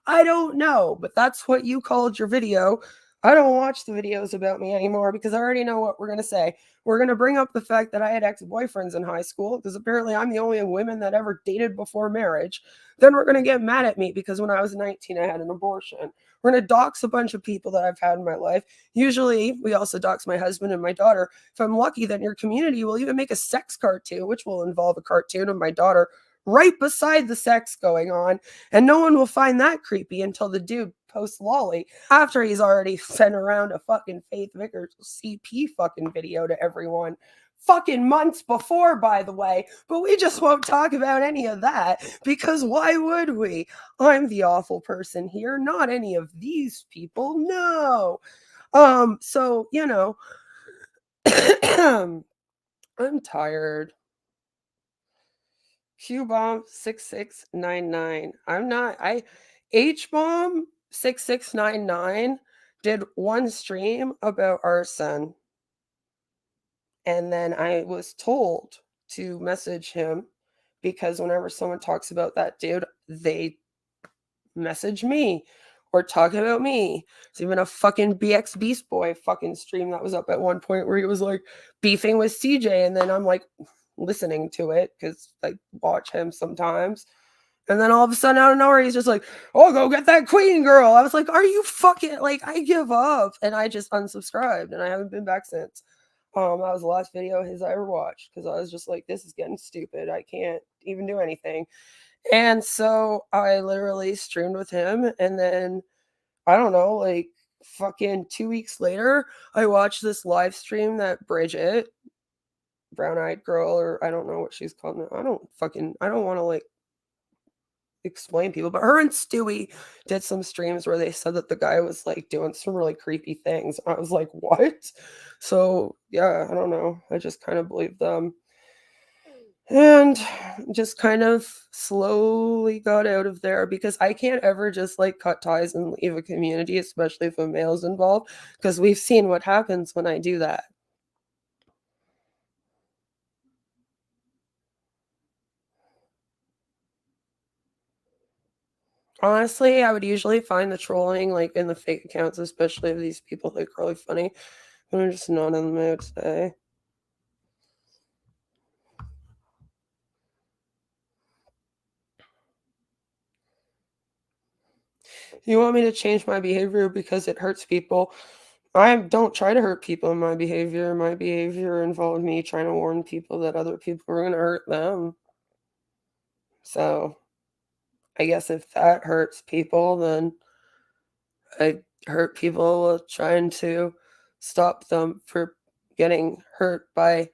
I don't know, but that's what you called your video. I don't watch the videos about me anymore because I already know what we're going to say. We're going to bring up the fact that I had ex boyfriends in high school because apparently I'm the only woman that ever dated before marriage. Then we're going to get mad at me because when I was 19, I had an abortion. We're going to dox a bunch of people that I've had in my life. Usually, we also dox my husband and my daughter. If I'm lucky, then your community will even make a sex cartoon, which will involve a cartoon of my daughter right beside the sex going on. And no one will find that creepy until the dude posts lolly after he's already sent around a fucking Faith Vickers CP fucking video to everyone. Fucking months before, by the way, but we just won't talk about any of that because why would we? I'm the awful person here, not any of these people. No. So, I'm tired. Q bomb 6699. I'm not I H bomb 6699 did one stream about arson, and then I was told to message him because whenever someone talks about that dude, they message me or talk about me. There's even a fucking BX Beast Boy fucking stream that was up at one point where he was like beefing with CJ, and then I'm like listening to it because I watch him sometimes. And then all of a sudden, out of nowhere, he's just like, "Oh, go get that queen girl." I was like, "Are you fucking like?" I give up, and I just unsubscribed, and I haven't been back since. That was the last video of his I ever watched because I was just like, "This is getting stupid. I can't even do anything." And so I literally streamed with him, and then I don't know, like fucking 2 weeks later, I watched this live stream that Bridget, brown eyed girl, or I don't know what she's called now. I don't want to like explain people, but her and Stewie did some streams where they said that the guy was like doing some really creepy things. I was like, what? So yeah, I don't know. I just kind of believed them and just kind of slowly got out of there because I can't ever just like cut ties and leave a community, especially if a male's involved, because we've seen what happens when I do that. Honestly, I would usually find the trolling like in the fake accounts, especially if these people like really funny. But I'm just not in the mood today. You want me to change my behavior because it hurts people? I don't try to hurt people in my behavior. My behavior involved me trying to warn people that other people were going to hurt them. So I guess if that hurts people, then I hurt people trying to stop them for getting hurt by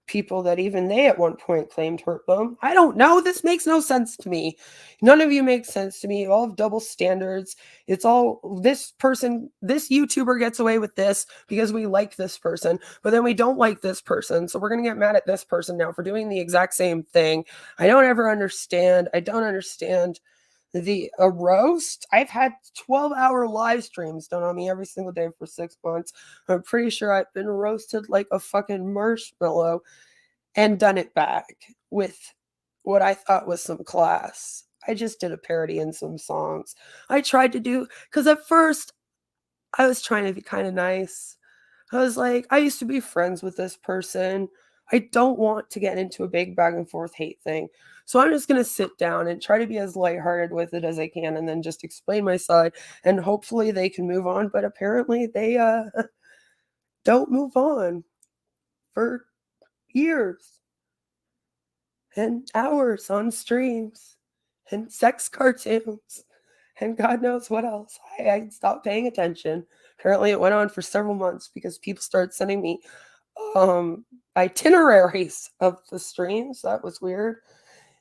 people that even they at one point claimed hurt them. I don't know. This makes no sense to me. None of you make sense to me. You all have double standards. It's all this person, this YouTuber gets away with this because we like this person, but then we don't like this person. So we're going to get mad at this person now for doing the exact same thing. I don't ever understand. I don't understand the a roast. I've had 12-hour live streams done on me every single day for 6 months. I'm pretty sure I've been roasted like a fucking marshmallow and done it back with what I thought was some class. I just did a parody and some songs. I tried to do because at first I was trying to be kind of nice. I was like, I used to be friends with this person. I don't want to get into a big back and forth hate thing. So I'm just going to sit down and try to be as lighthearted with it as I can and then just explain my side and hopefully they can move on, but apparently they don't move on for years and hours on streams and sex cartoons and God knows what else. I stopped paying attention. Apparently, it went on for several months because people started sending me itineraries of the streams. That was weird.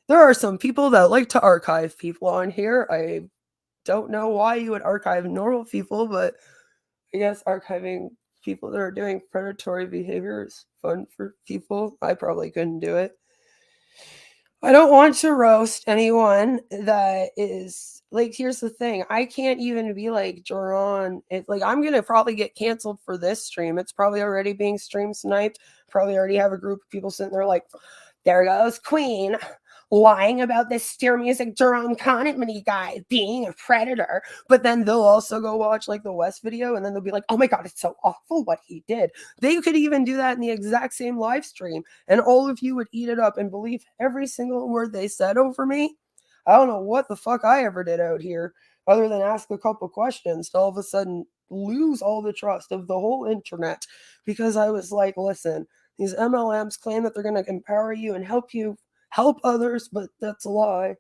There are some people that like to archive people on here. I don't know why you would archive normal people, but I guess archiving people that are doing predatory behavior is fun for people. I probably couldn't do it. I don't want to roast anyone that is like, here's the thing. I can't even be like Joran. It like I'm gonna probably get canceled for this stream. It's probably already being stream sniped. Probably already have a group of people sitting there like, there goes Queen lying about this steer music Jerome Conatmany guy being a predator. But then they'll also go watch like the West video and then they'll be like, oh my God, it's so awful what he did. They could even do that in the exact same live stream and all of you would eat it up and believe every single word they said over me. I don't know what the fuck I ever did out here other than ask a couple questions to all of a sudden lose all the trust of the whole internet because I was like, listen, these MLMs claim that they're going to empower you and help you help others, but that's a lie.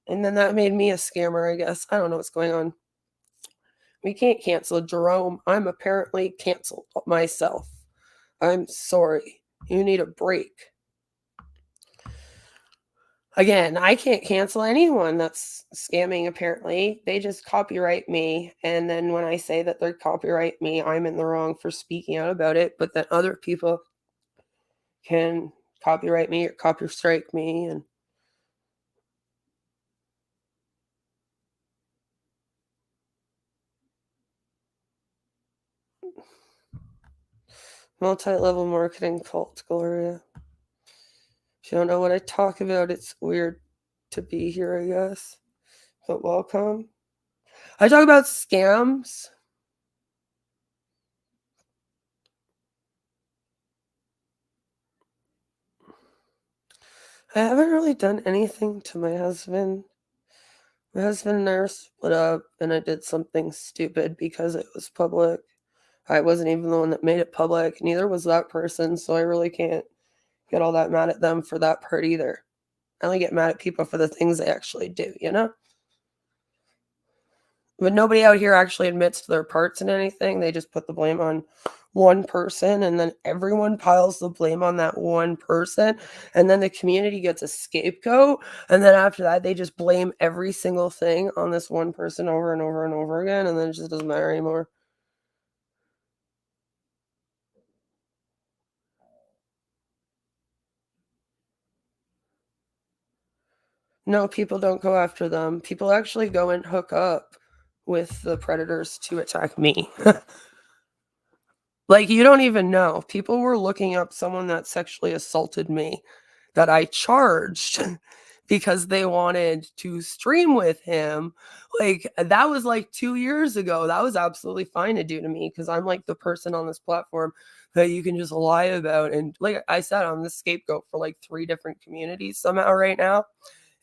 And then that made me a scammer, I guess. I don't know what's going on. We can't cancel Jerome. I'm apparently canceled myself. I'm sorry. You need a break. Again, I can't cancel anyone that's scamming, apparently. They just copyright me. And then when I say that they copyright me, I'm in the wrong for speaking out about it. But then other people can copyright me or copy strike me. And Multi-level marketing cult, Gloria. If you don't know what I talk about, it's weird to be here, I guess. But welcome. I talk about scams. I haven't really done anything to my husband. My husband and I are split up, and I did something stupid because it was public. I wasn't even the one that made it public, neither was that person, so I really can't get all that mad at them for that part either. I only get mad at people for the things they actually do, you know? But nobody out here actually admits to their parts in anything. They just put the blame on one person, and then everyone piles the blame on that one person, and then the community gets a scapegoat, and then after that, they just blame every single thing on this one person over and over and over again, and then it just doesn't matter anymore. No, people don't go after them. People actually go and hook up with the predators to attack me. Like, you don't even know. People were looking up someone that sexually assaulted me that I charged because they wanted to stream with him. Like, that was like 2 years ago. That was absolutely fine to do to me because I'm like the person on this platform that you can just lie about. And like I said, I'm the scapegoat for like 3 different communities somehow right now.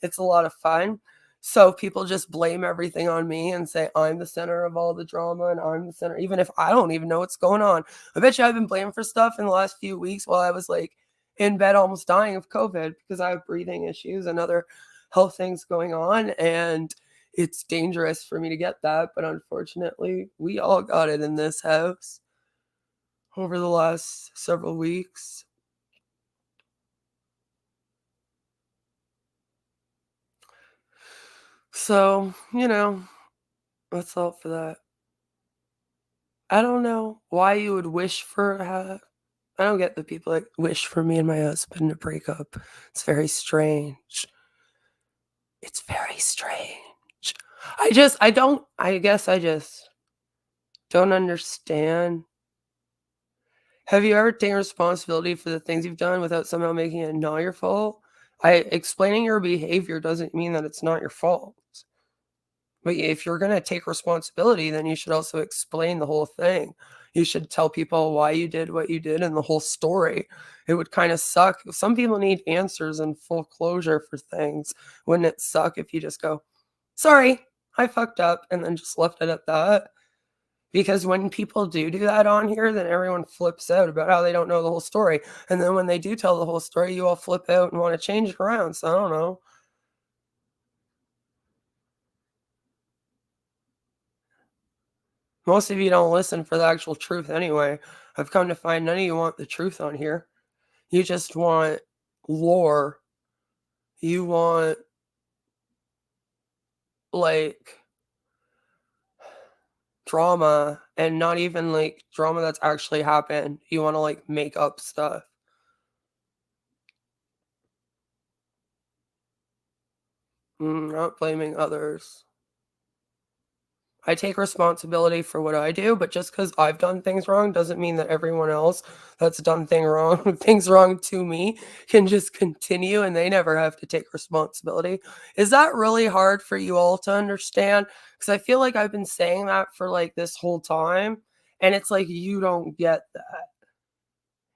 It's a lot of fun. So people just blame everything on me and say I'm the center of all the drama and I'm the center, even if I don't even know what's going on. I bet you I've been blamed for stuff in the last few weeks while I was like in bed almost dying of COVID because I have breathing issues and other health things going on. And it's dangerous for me to get that. But unfortunately, we all got it in this house over the last several weeks. So, that's all for that. I don't know why you would wish for I don't get the people that wish for me and my husband to break up. It's very strange. It's very strange. I guess I just don't understand. Have you ever taken responsibility for the things you've done without somehow making it not your fault? Explaining your behavior doesn't mean that it's not your fault. But if you're gonna take responsibility, then you should also explain the whole thing. You should tell people why you did what you did and the whole story. It would kinda suck. Some people need answers and full closure for things. Wouldn't it suck if you just go, "Sorry, I fucked up," and then just left it at that? Because when people do that on here, then everyone flips out about how they don't know the whole story, and then when they do tell the whole story, you all flip out and wanna change it around, so I don't know. Most of you don't listen for the actual truth anyway. I've come to find none of you want the truth on here. You just want lore. You want, like, drama and not even, like, drama that's actually happened. You wanna, like, make up stuff. Not blaming others. I take responsibility for what I do, but just because 'cause I've done things wrong doesn't mean that everyone else that's done things wrong to me can just continue and they never have to take responsibility. Is that really hard for you all to understand? Because I feel like I've been saying that for, like, this whole time, and it's like you don't get that.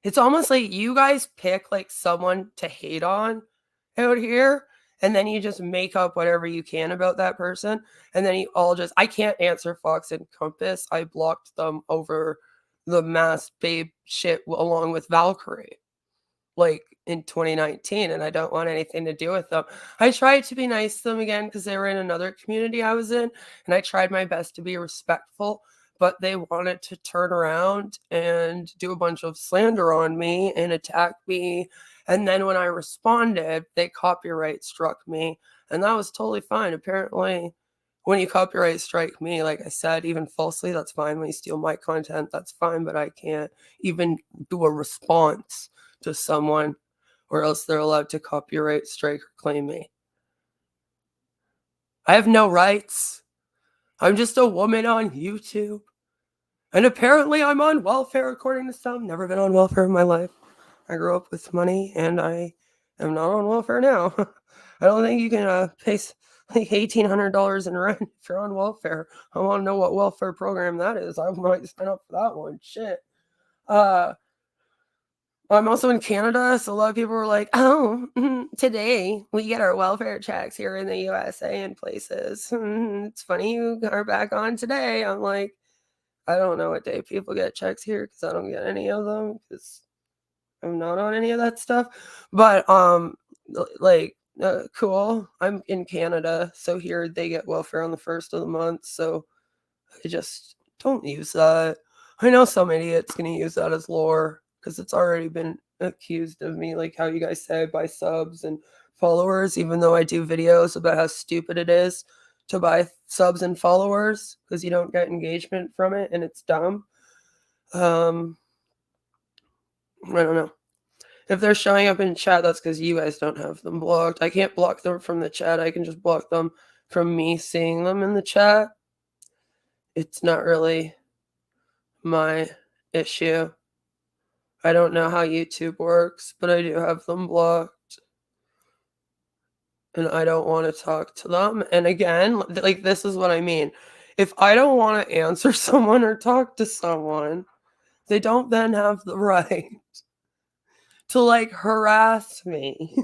It's almost like you guys pick, like, someone to hate on out here, and then you just make up whatever you can about that person, and then you all just I can't answer Fox and Compass. I blocked them over the masked babe shit along with Valkyrie, like, in 2019, and I don't want anything to do with them. I tried to be nice to them again because they were in another community I was in, and I tried my best to be respectful, but they wanted to turn around and do a bunch of slander on me and attack me, and then when I responded, they copyright struck me, and that was totally fine. Apparently, when you copyright strike me, like I said, even falsely, that's fine. When you steal my content, that's fine, but I can't even do a response to someone or else they're allowed to copyright strike or claim me. I have no rights. I'm just a woman on YouTube. And apparently I'm on welfare according to some. Never been on welfare in my life. I grew up with money and I am not on welfare now. I don't think you can pay like $1,800 in rent if you're on welfare. I want to know what welfare program that is. I might sign up for that one. Shit. Uh, I'm also in Canada, so a lot of people were like, "Oh, today we get our welfare checks here in the USA and places. It's funny you are back on today." I'm like, I don't know what day people get checks here because I don't get any of them because I'm not on any of that stuff. But cool. I'm in Canada, so here they get welfare on the first of the month. So I just don't use that. I know some idiot's gonna use that as lore because it's already been accused of me, like how you guys say, by subs and followers, even though I do videos about how stupid it is to buy subs and followers because you don't get engagement from it and it's dumb. Um, I don't know. If they're showing up in chat, that's because you guys don't have them blocked. I can't block them from the chat. I can just block them from me seeing them in the chat. It's not really my issue. I don't know how YouTube works, but I do have them blocked. And I don't want to talk to them. And again, like, this is what I mean. If I don't want to answer someone or talk to someone, they don't then have the right to like harass me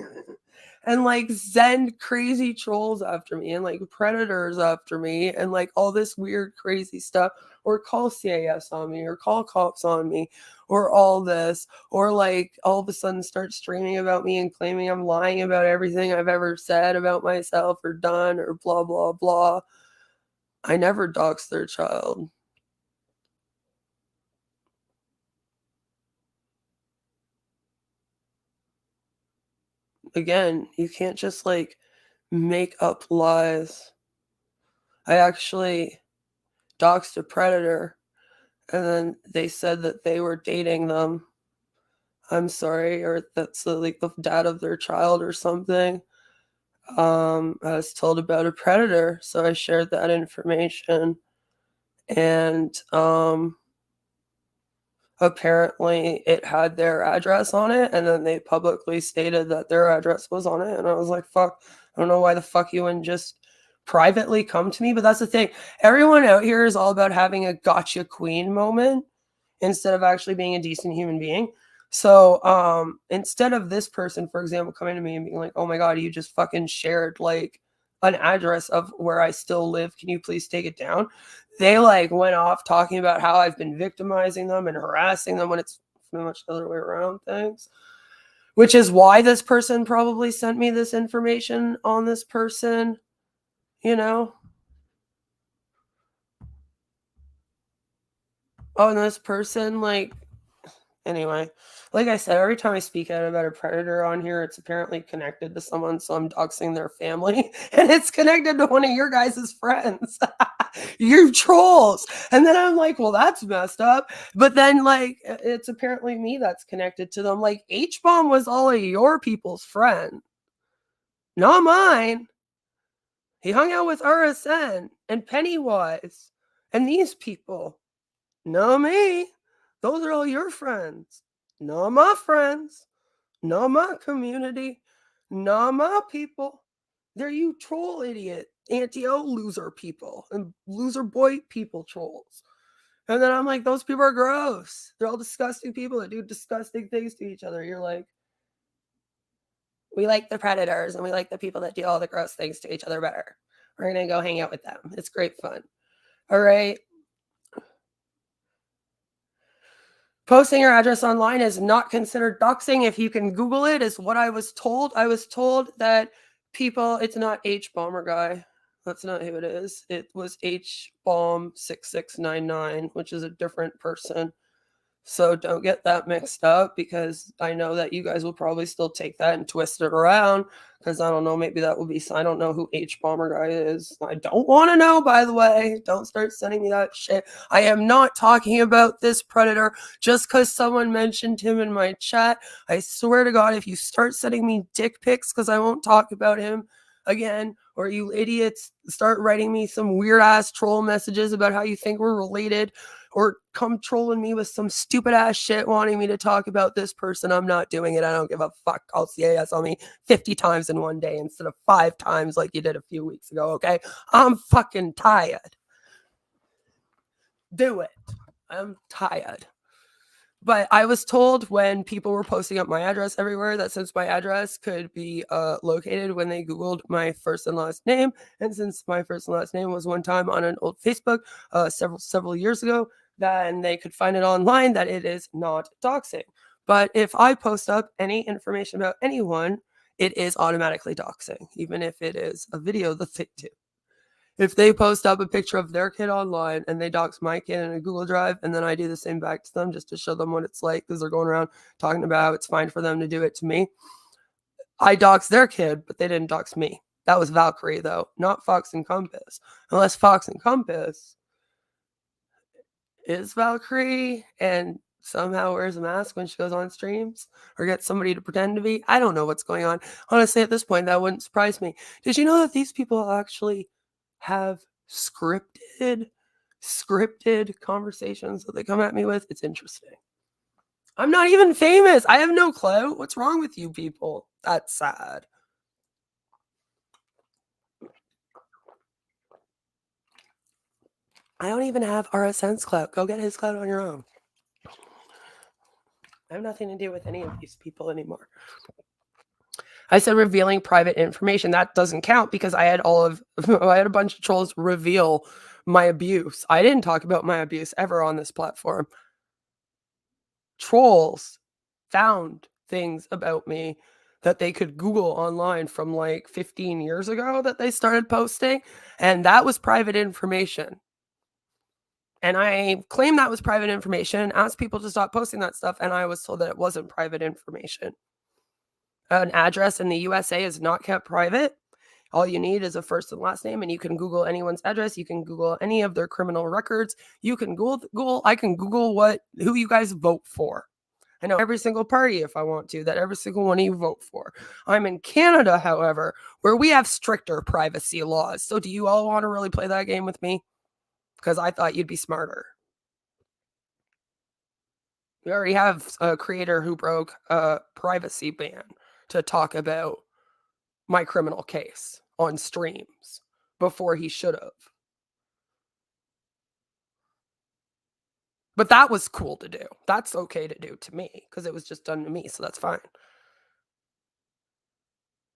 and like send crazy trolls after me and like predators after me and like all this weird crazy stuff, or call CAS on me or call cops on me or all this, or like all of a sudden start streaming about me and claiming I'm lying about everything I've ever said about myself or done or blah blah blah. I never doxed their child. Again, you can't just like make up lies. I actually doxed a predator and then they said that they were dating them. I'm sorry, or that's like the dad of their child or something. I was told about a predator, so I shared that information. And apparently it had their address on it, and then they publicly stated that their address was on it. And I was like, fuck, I don't know why the fuck you wouldn't just privately come to me. But that's the thing. Everyone out here is all about having a gotcha queen moment instead of actually being a decent human being. So instead of this person, for example, coming to me and being like, oh my God, you just fucking shared like an address of where I still live. Can you please take it down? They like went off talking about how I've been victimizing them and harassing them when it's pretty much the other way around things. Which is why this person probably sent me this information on this person, you know? Oh, and this person, like, anyway, like I said, every time I speak out about a predator on here, it's apparently connected to someone, so I'm doxing their family, and it's connected to one of your guys' friends. You trolls. And then I'm like, well, that's messed up. But then, like, it's apparently me that's connected to them. Like, H-Bomb was all of your people's friend, not mine. He hung out with RSN and Pennywise and these people. Not me. Those are all your friends. Not my friends. Not my community. Not my people. They're you troll idiot, anti-O loser people and loser boy people trolls. And then I'm like, those people are gross. They're all disgusting people that do disgusting things to each other. You're like, we like the predators and we like the people that do all the gross things to each other better. We're going to go hang out with them. It's great fun. All right. Posting your address online is not considered doxing. If you can Google it, is what I was told. I was told that people, it's not H Bomber guy. That's not who it is. It was H Bomb 6699, which is a different person. So don't get that mixed up because I know that you guys will probably still take that and twist it around because I don't know, maybe that will be, I don't know who H Bomber guy is. I don't want to know, by the way. Don't start sending me that shit. I am not talking about this predator just because someone mentioned him in my chat. I swear to God, if you start sending me dick pics because I won't talk about him, again, or you idiots start writing me some weird ass troll messages about how you think we're related, or come trolling me with some stupid ass shit wanting me to talk about this person, I'm not doing it. I don't give a fuck. I'll CAS on me 50 times in one day instead of 5 times like you did a few weeks ago, okay? I'm fucking tired. Do it. I'm tired. But I was told when people were posting up my address everywhere that since my address could be located when they Googled my first and last name, and since my first and last name was one time on an old Facebook several years ago, then they could find it online that it is not doxing. But if I post up any information about anyone, it is automatically doxing, even if it is a video that they do. If they post up a picture of their kid online and they dox my kid in a Google Drive, and then I do the same back to them just to show them what it's like because they're going around talking about how it's fine for them to do it to me, I dox their kid, but they didn't dox me. That was Valkyrie, though, not Fox and Compass. Unless Fox and Compass is Valkyrie and somehow wears a mask when she goes on streams or gets somebody to pretend to be. I don't know what's going on. Honestly, at this point, that wouldn't surprise me. Did you know that these people actually have scripted conversations that they come at me with? It's interesting. I'm not even famous. I have no clout. What's wrong with you people? That's sad. I don't even have RSN's clout. Go get his clout on your own. I have nothing to do with any of these people anymore. I said revealing private information. That doesn't count because I had a bunch of trolls reveal my abuse. I didn't talk about my abuse ever on this platform. Trolls found things about me that they could Google online from like 15 years ago that they started posting, and that was private information. And I claimed that was private information, asked people to stop posting that stuff, and I was told that it wasn't private information. An address in the USA is not kept private. All you need is a first and last name, and you can Google anyone's address. You can Google any of their criminal records. You can Google. I can Google who you guys vote for. I know every single party if I want to, that every single one of you vote for. I'm in Canada, however, where we have stricter privacy laws. So do you all want to really play that game with me? Because I thought you'd be smarter. We already have a creator who broke a privacy ban to talk about my criminal case on streams before he should have. But that was cool to do. That's okay to do to me because it was just done to me, so that's fine.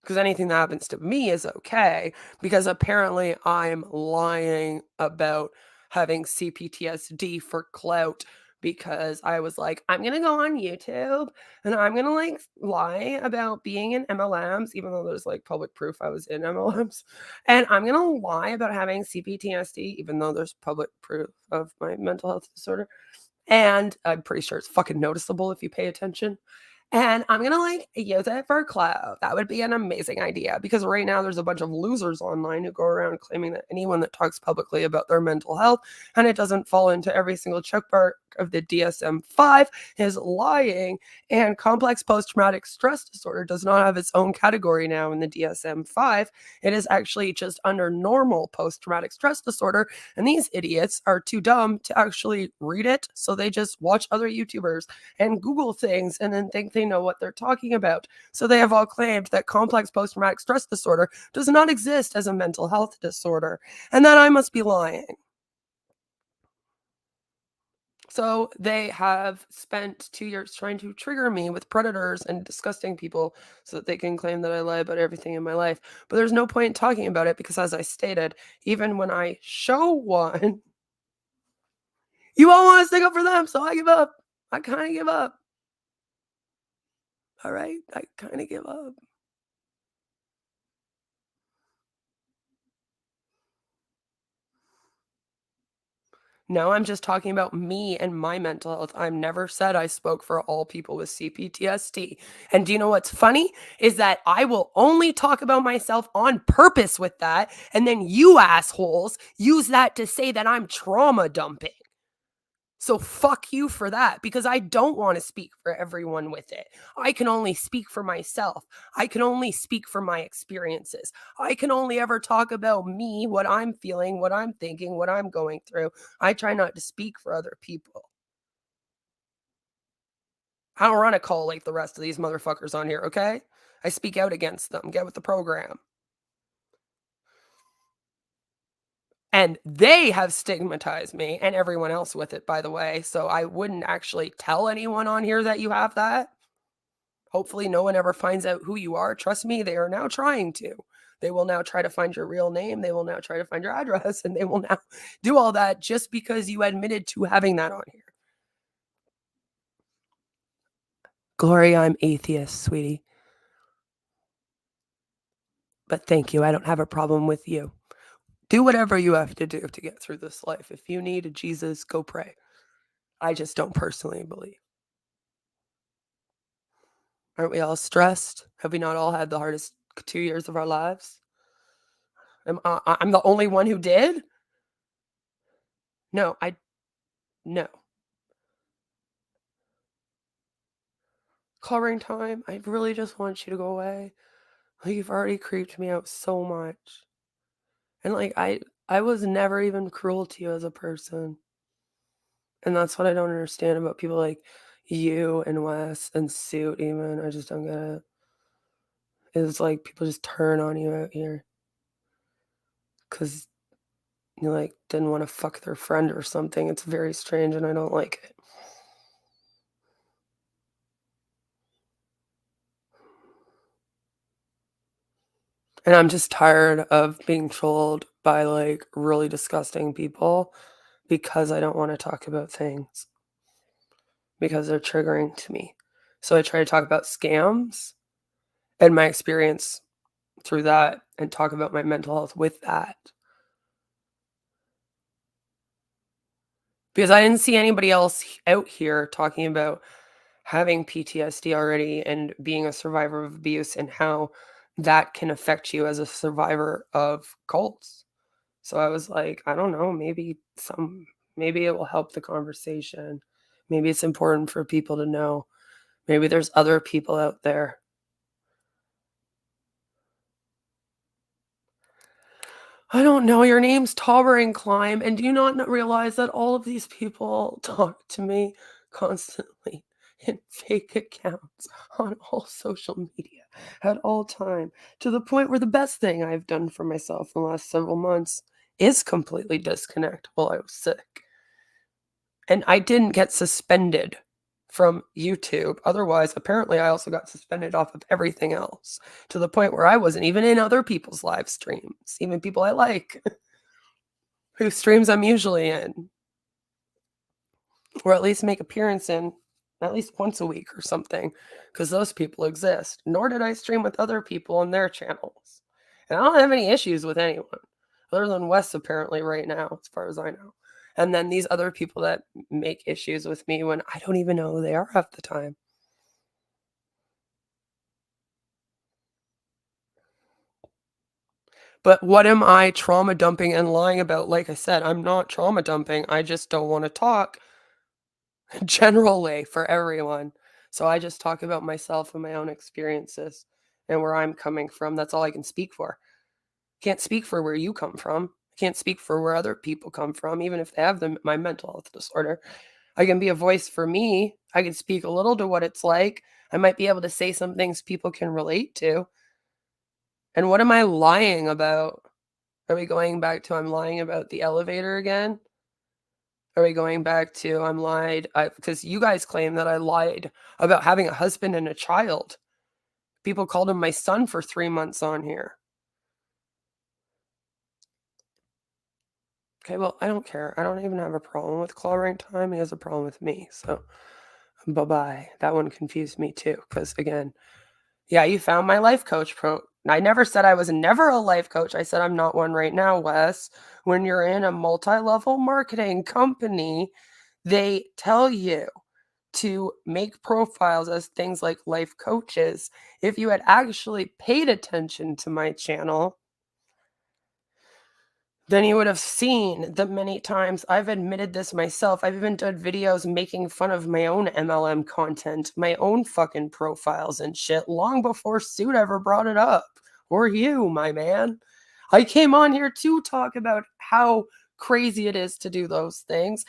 Because anything that happens to me is okay because apparently I'm lying about having CPTSD for clout because I was like, I'm going to go on YouTube and I'm going to like lie about being in MLMs, even though there's like public proof I was in MLMs. And I'm going to lie about having CPTSD, even though there's public proof of my mental health disorder. And I'm pretty sure it's fucking noticeable if you pay attention. And I'm gonna like use it for clout. That would be an amazing idea because right now there's a bunch of losers online who go around claiming that anyone that talks publicly about their mental health and it doesn't fall into every single check mark of the DSM-5 is lying. And complex post-traumatic stress disorder does not have its own category now in the DSM-5. It is actually just under normal post-traumatic stress disorder. And these idiots are too dumb to actually read it, so they just watch other YouTubers and Google things and then think they know what they're talking about. So they have all claimed that complex post-traumatic stress disorder does not exist as a mental health disorder, and that I must be lying. So they have spent 2 years trying to trigger me with predators and disgusting people so that they can claim that I lie about everything in my life. But there's no point in talking about it because, as I stated, even when I show one, you all want to stick up for them, so I give up. I kind of give up. All right? I kind of give up. No, I'm just talking about me and my mental health. I've never said I spoke for all people with CPTSD. And do you know what's funny? Is that I will only talk about myself on purpose with that. And then you assholes use that to say that I'm trauma dumping. So fuck you for that because I don't want to speak for everyone with it. I can only speak for myself. I can only speak for my experiences. I can only ever talk about me, what I'm feeling, what I'm thinking, what I'm going through. I try not to speak for other people. I don't run a call like the rest of these motherfuckers on here, okay? I speak out against them. Get with the program. And they have stigmatized me and everyone else with it, by the way. So I wouldn't actually tell anyone on here that you have that. Hopefully, no one ever finds out who you are. Trust me, they are now trying to. They will now try to find your real name. They will now try to find your address, and they will now do all that just because you admitted to having that on here. Gloria, I'm atheist, sweetie. But thank you. I don't have a problem with you. Do whatever you have to do to get through this life. If you need a Jesus, go pray. I just don't personally believe. Aren't we all stressed? Have we not all had the hardest 2 years of our lives? I'm the only one who did? No, no. Covering time, I really just want you to go away. Like, you've already creeped me out so much. And like I was never even cruel to you as a person. And that's what I don't understand about people like you and Wes and Suit even. I just don't get it. It's like people just turn on you out here because you like didn't want to fuck their friend or something. It's very strange and I don't like it. And I'm just tired of being trolled by like really disgusting people because I don't want to talk about things because they're triggering to me. So I try to talk about scams and my experience through that and talk about my mental health with that. Because I didn't see anybody else out here talking about having PTSD already and being a survivor of abuse and how that can affect you as a survivor of cults. So I was like, I don't know, maybe it will help the conversation. Maybe it's important for people to know. Maybe there's other people out there. I don't know, your name's Towering Climb, and do you not realize that all of these people talk to me constantly in fake accounts on all social media at all time, to the point where the best thing I've done for myself in the last several months is completely disconnect while I was sick. And I didn't get suspended from YouTube. Otherwise, apparently, I also got suspended off of everything else to the point where I wasn't even in other people's live streams, even people I like, whose streams I'm usually in, or at least make appearance in at least once a week or something, because those people exist. Nor did I stream with other people on their channels. And I don't have any issues with anyone other than Wes, apparently, right now, as far as I know. And then these other people that make issues with me when I don't even know who they are half the time. But what am I trauma dumping and lying about? Like I said, I'm not trauma dumping. I just don't want to talk generally for everyone. So I just talk about myself and my own experiences and where I'm coming from. That's all I can speak for. Can't speak for where you come from. Can't speak for where other people come from, even if they have my mental health disorder. I can be a voice for me. I can speak a little to what it's like. I might be able to say some things people can relate to. And what am I lying about? Are we going back to I'm lying about the elevator again? Are we going back to I'm lied? Because you guys claim that I lied about having a husband and a child. People called him my son for 3 months on here. Okay, well, I don't care. I don't even have a problem with clobbering time. He has a problem with me. So, bye-bye. That one confused me too. Because again, yeah, you found my life coach pro. I never said I was never a life coach. I said I'm not one right now, Wes. When you're in a multi-level marketing company, they tell you to make profiles as things like life coaches. If you had actually paid attention to my channel, then you would have seen the many times I've admitted this myself. I've even done videos making fun of my own MLM content, my own fucking profiles and shit long before Suit ever brought it up. Or you, my man. I came on here to talk about how crazy it is to do those things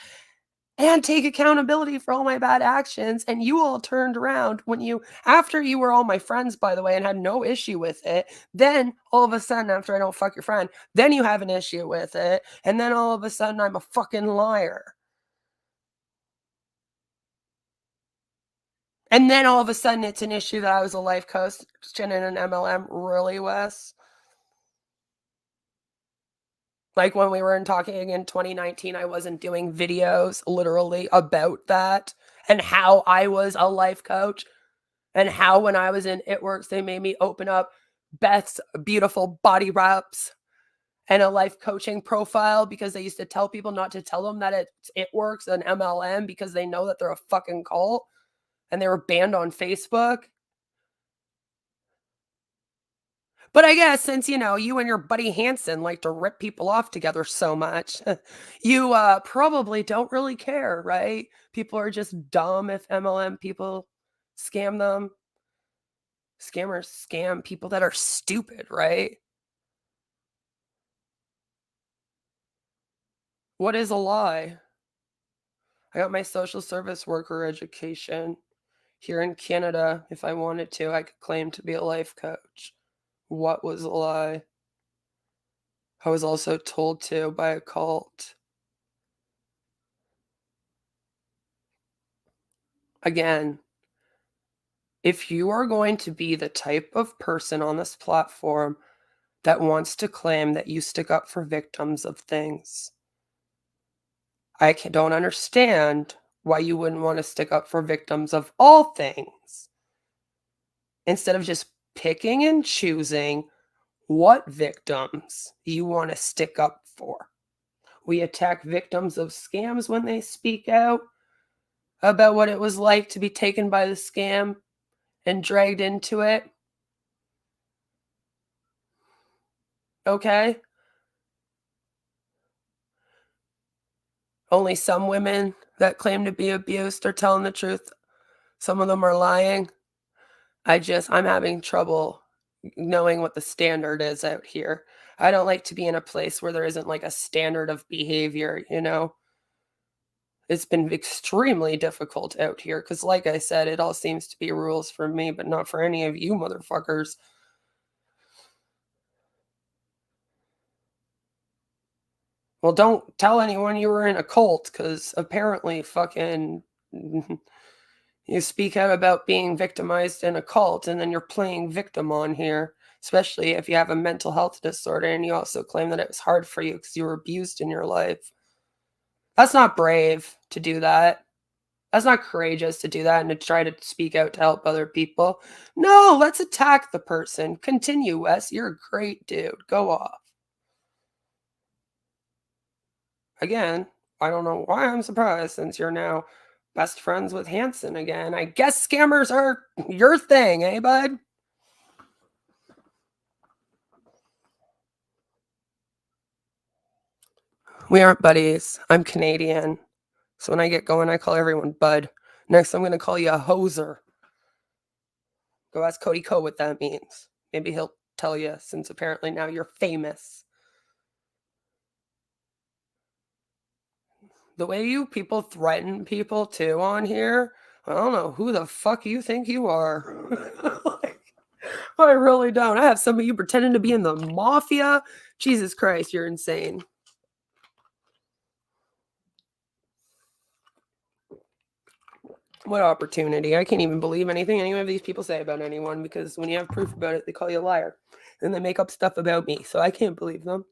and take accountability for all my bad actions. And you all turned around when you, after you were all my friends, by the way, and had no issue with it. Then all of a sudden, after I don't fuck your friend, then you have an issue with it. And then all of a sudden, I'm a fucking liar. And then all of a sudden, it's an issue that I was a life coach in an MLM. Really, Wes? Like when we were in talking in 2019, I wasn't doing videos literally about that and how I was a life coach and how when I was in It Works, they made me open up Beth's beautiful body wraps and a life coaching profile because they used to tell people not to tell them that It Works an MLM because they know that they're a fucking cult and they were banned on Facebook. But I guess since, you and your buddy Hanson like to rip people off together so much, you, probably don't really care, right? People are just dumb if MLM people scam them. Scammers scam people that are stupid, right? What is a lie? I got my social service worker education here in Canada. If I wanted to, I could claim to be a life coach. What was a lie? I was also told to by a cult. Again, if you are going to be the type of person on this platform that wants to claim that you stick up for victims of things, don't understand why you wouldn't want to stick up for victims of all things instead of just picking and choosing what victims you want to stick up for. We attack victims of scams when they speak out about what it was like to be taken by the scam and dragged into it. Okay? Only some women that claim to be abused are telling the truth. Some of them are lying. I'm having trouble knowing what the standard is out here. I don't like to be in a place where there isn't like a standard of behavior. It's been extremely difficult out here because, like I said, it all seems to be rules for me, but not for any of you motherfuckers. Well, don't tell anyone you were in a cult because apparently fucking you speak out about being victimized in a cult and then you're playing victim on here, especially if you have a mental health disorder and you also claim that it was hard for you because you were abused in your life. That's not brave to do that. That's not courageous to do that and to try to speak out to help other people. No, let's attack the person. Continue, Wes. You're a great dude. Go off. Again, I don't know why I'm surprised since you're now best friends with Hanson again. I guess scammers are your thing, eh, bud? We aren't buddies. I'm Canadian. So when I get going, I call everyone bud. Next, I'm going to call you a hoser. Go ask Cody Co what that means. Maybe he'll tell you since apparently now you're famous. The way you people threaten people too on here, I don't know who the fuck you think you are. Like, I really don't. I have some of you pretending to be in the mafia. Jesus Christ, you're insane. What opportunity? I can't even believe anything any of these people say about anyone because when you have proof about it, they call you a liar. And they make up stuff about me, so I can't believe them.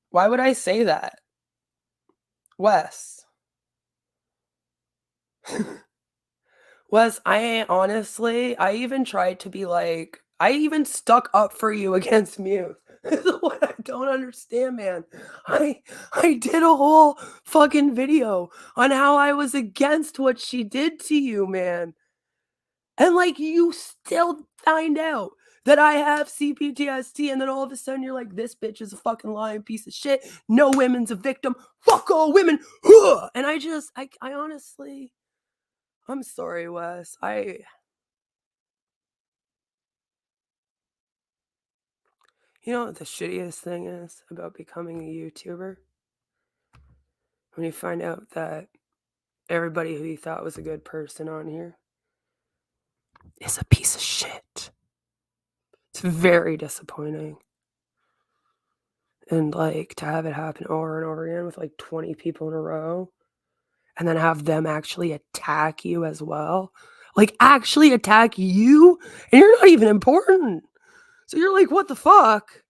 Why would I say that? Wes. Wes, I even tried to be like, I even stuck up for you against Muse. This is what I don't understand, man. I did a whole fucking video on how I was against what she did to you, man. And like you still find out that I have CPTSD, and then all of a sudden you're like, this bitch is a fucking lying piece of shit. No women's a victim. Fuck all women. And I honestly, I'm sorry, Wes. You know what the shittiest thing is about becoming a YouTuber? When you find out that everybody who you thought was a good person on here is a piece of shit. It's very disappointing. And like to have it happen over and over again with like 20 people in a row and then have them actually attack you as well. Like actually attack you and you're not even important. So you're like, what the fuck?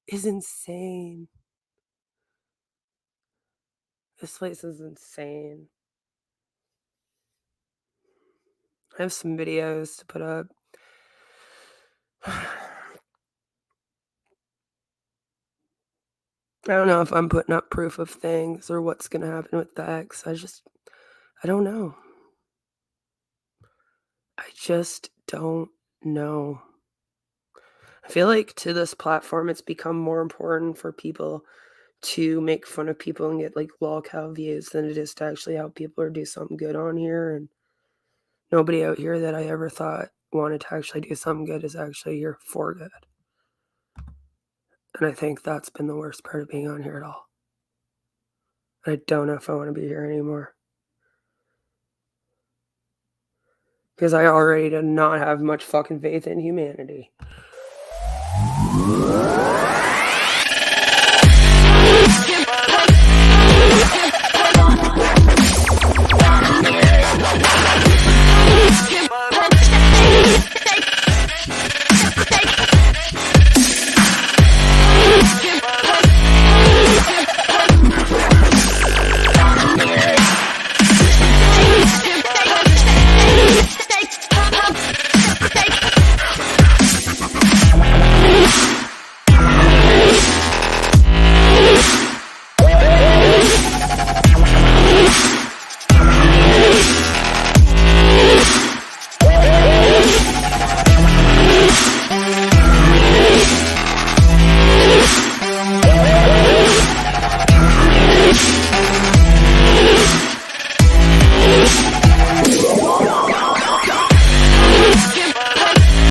Is insane. This place is insane. I have some videos to put up. I don't know if I'm putting up proof of things or what's going to happen with the ex. I don't know. I just don't know. I feel like to this platform, it's become more important for people to make fun of people and get like lol cow views than it is to actually help people or do something good on here. And nobody out here that I ever thought wanted to actually do something good is actually here for good. And I think that's been the worst part of being on here at all. I don't know if I want to be here anymore. Because I already did not have much fucking faith in humanity.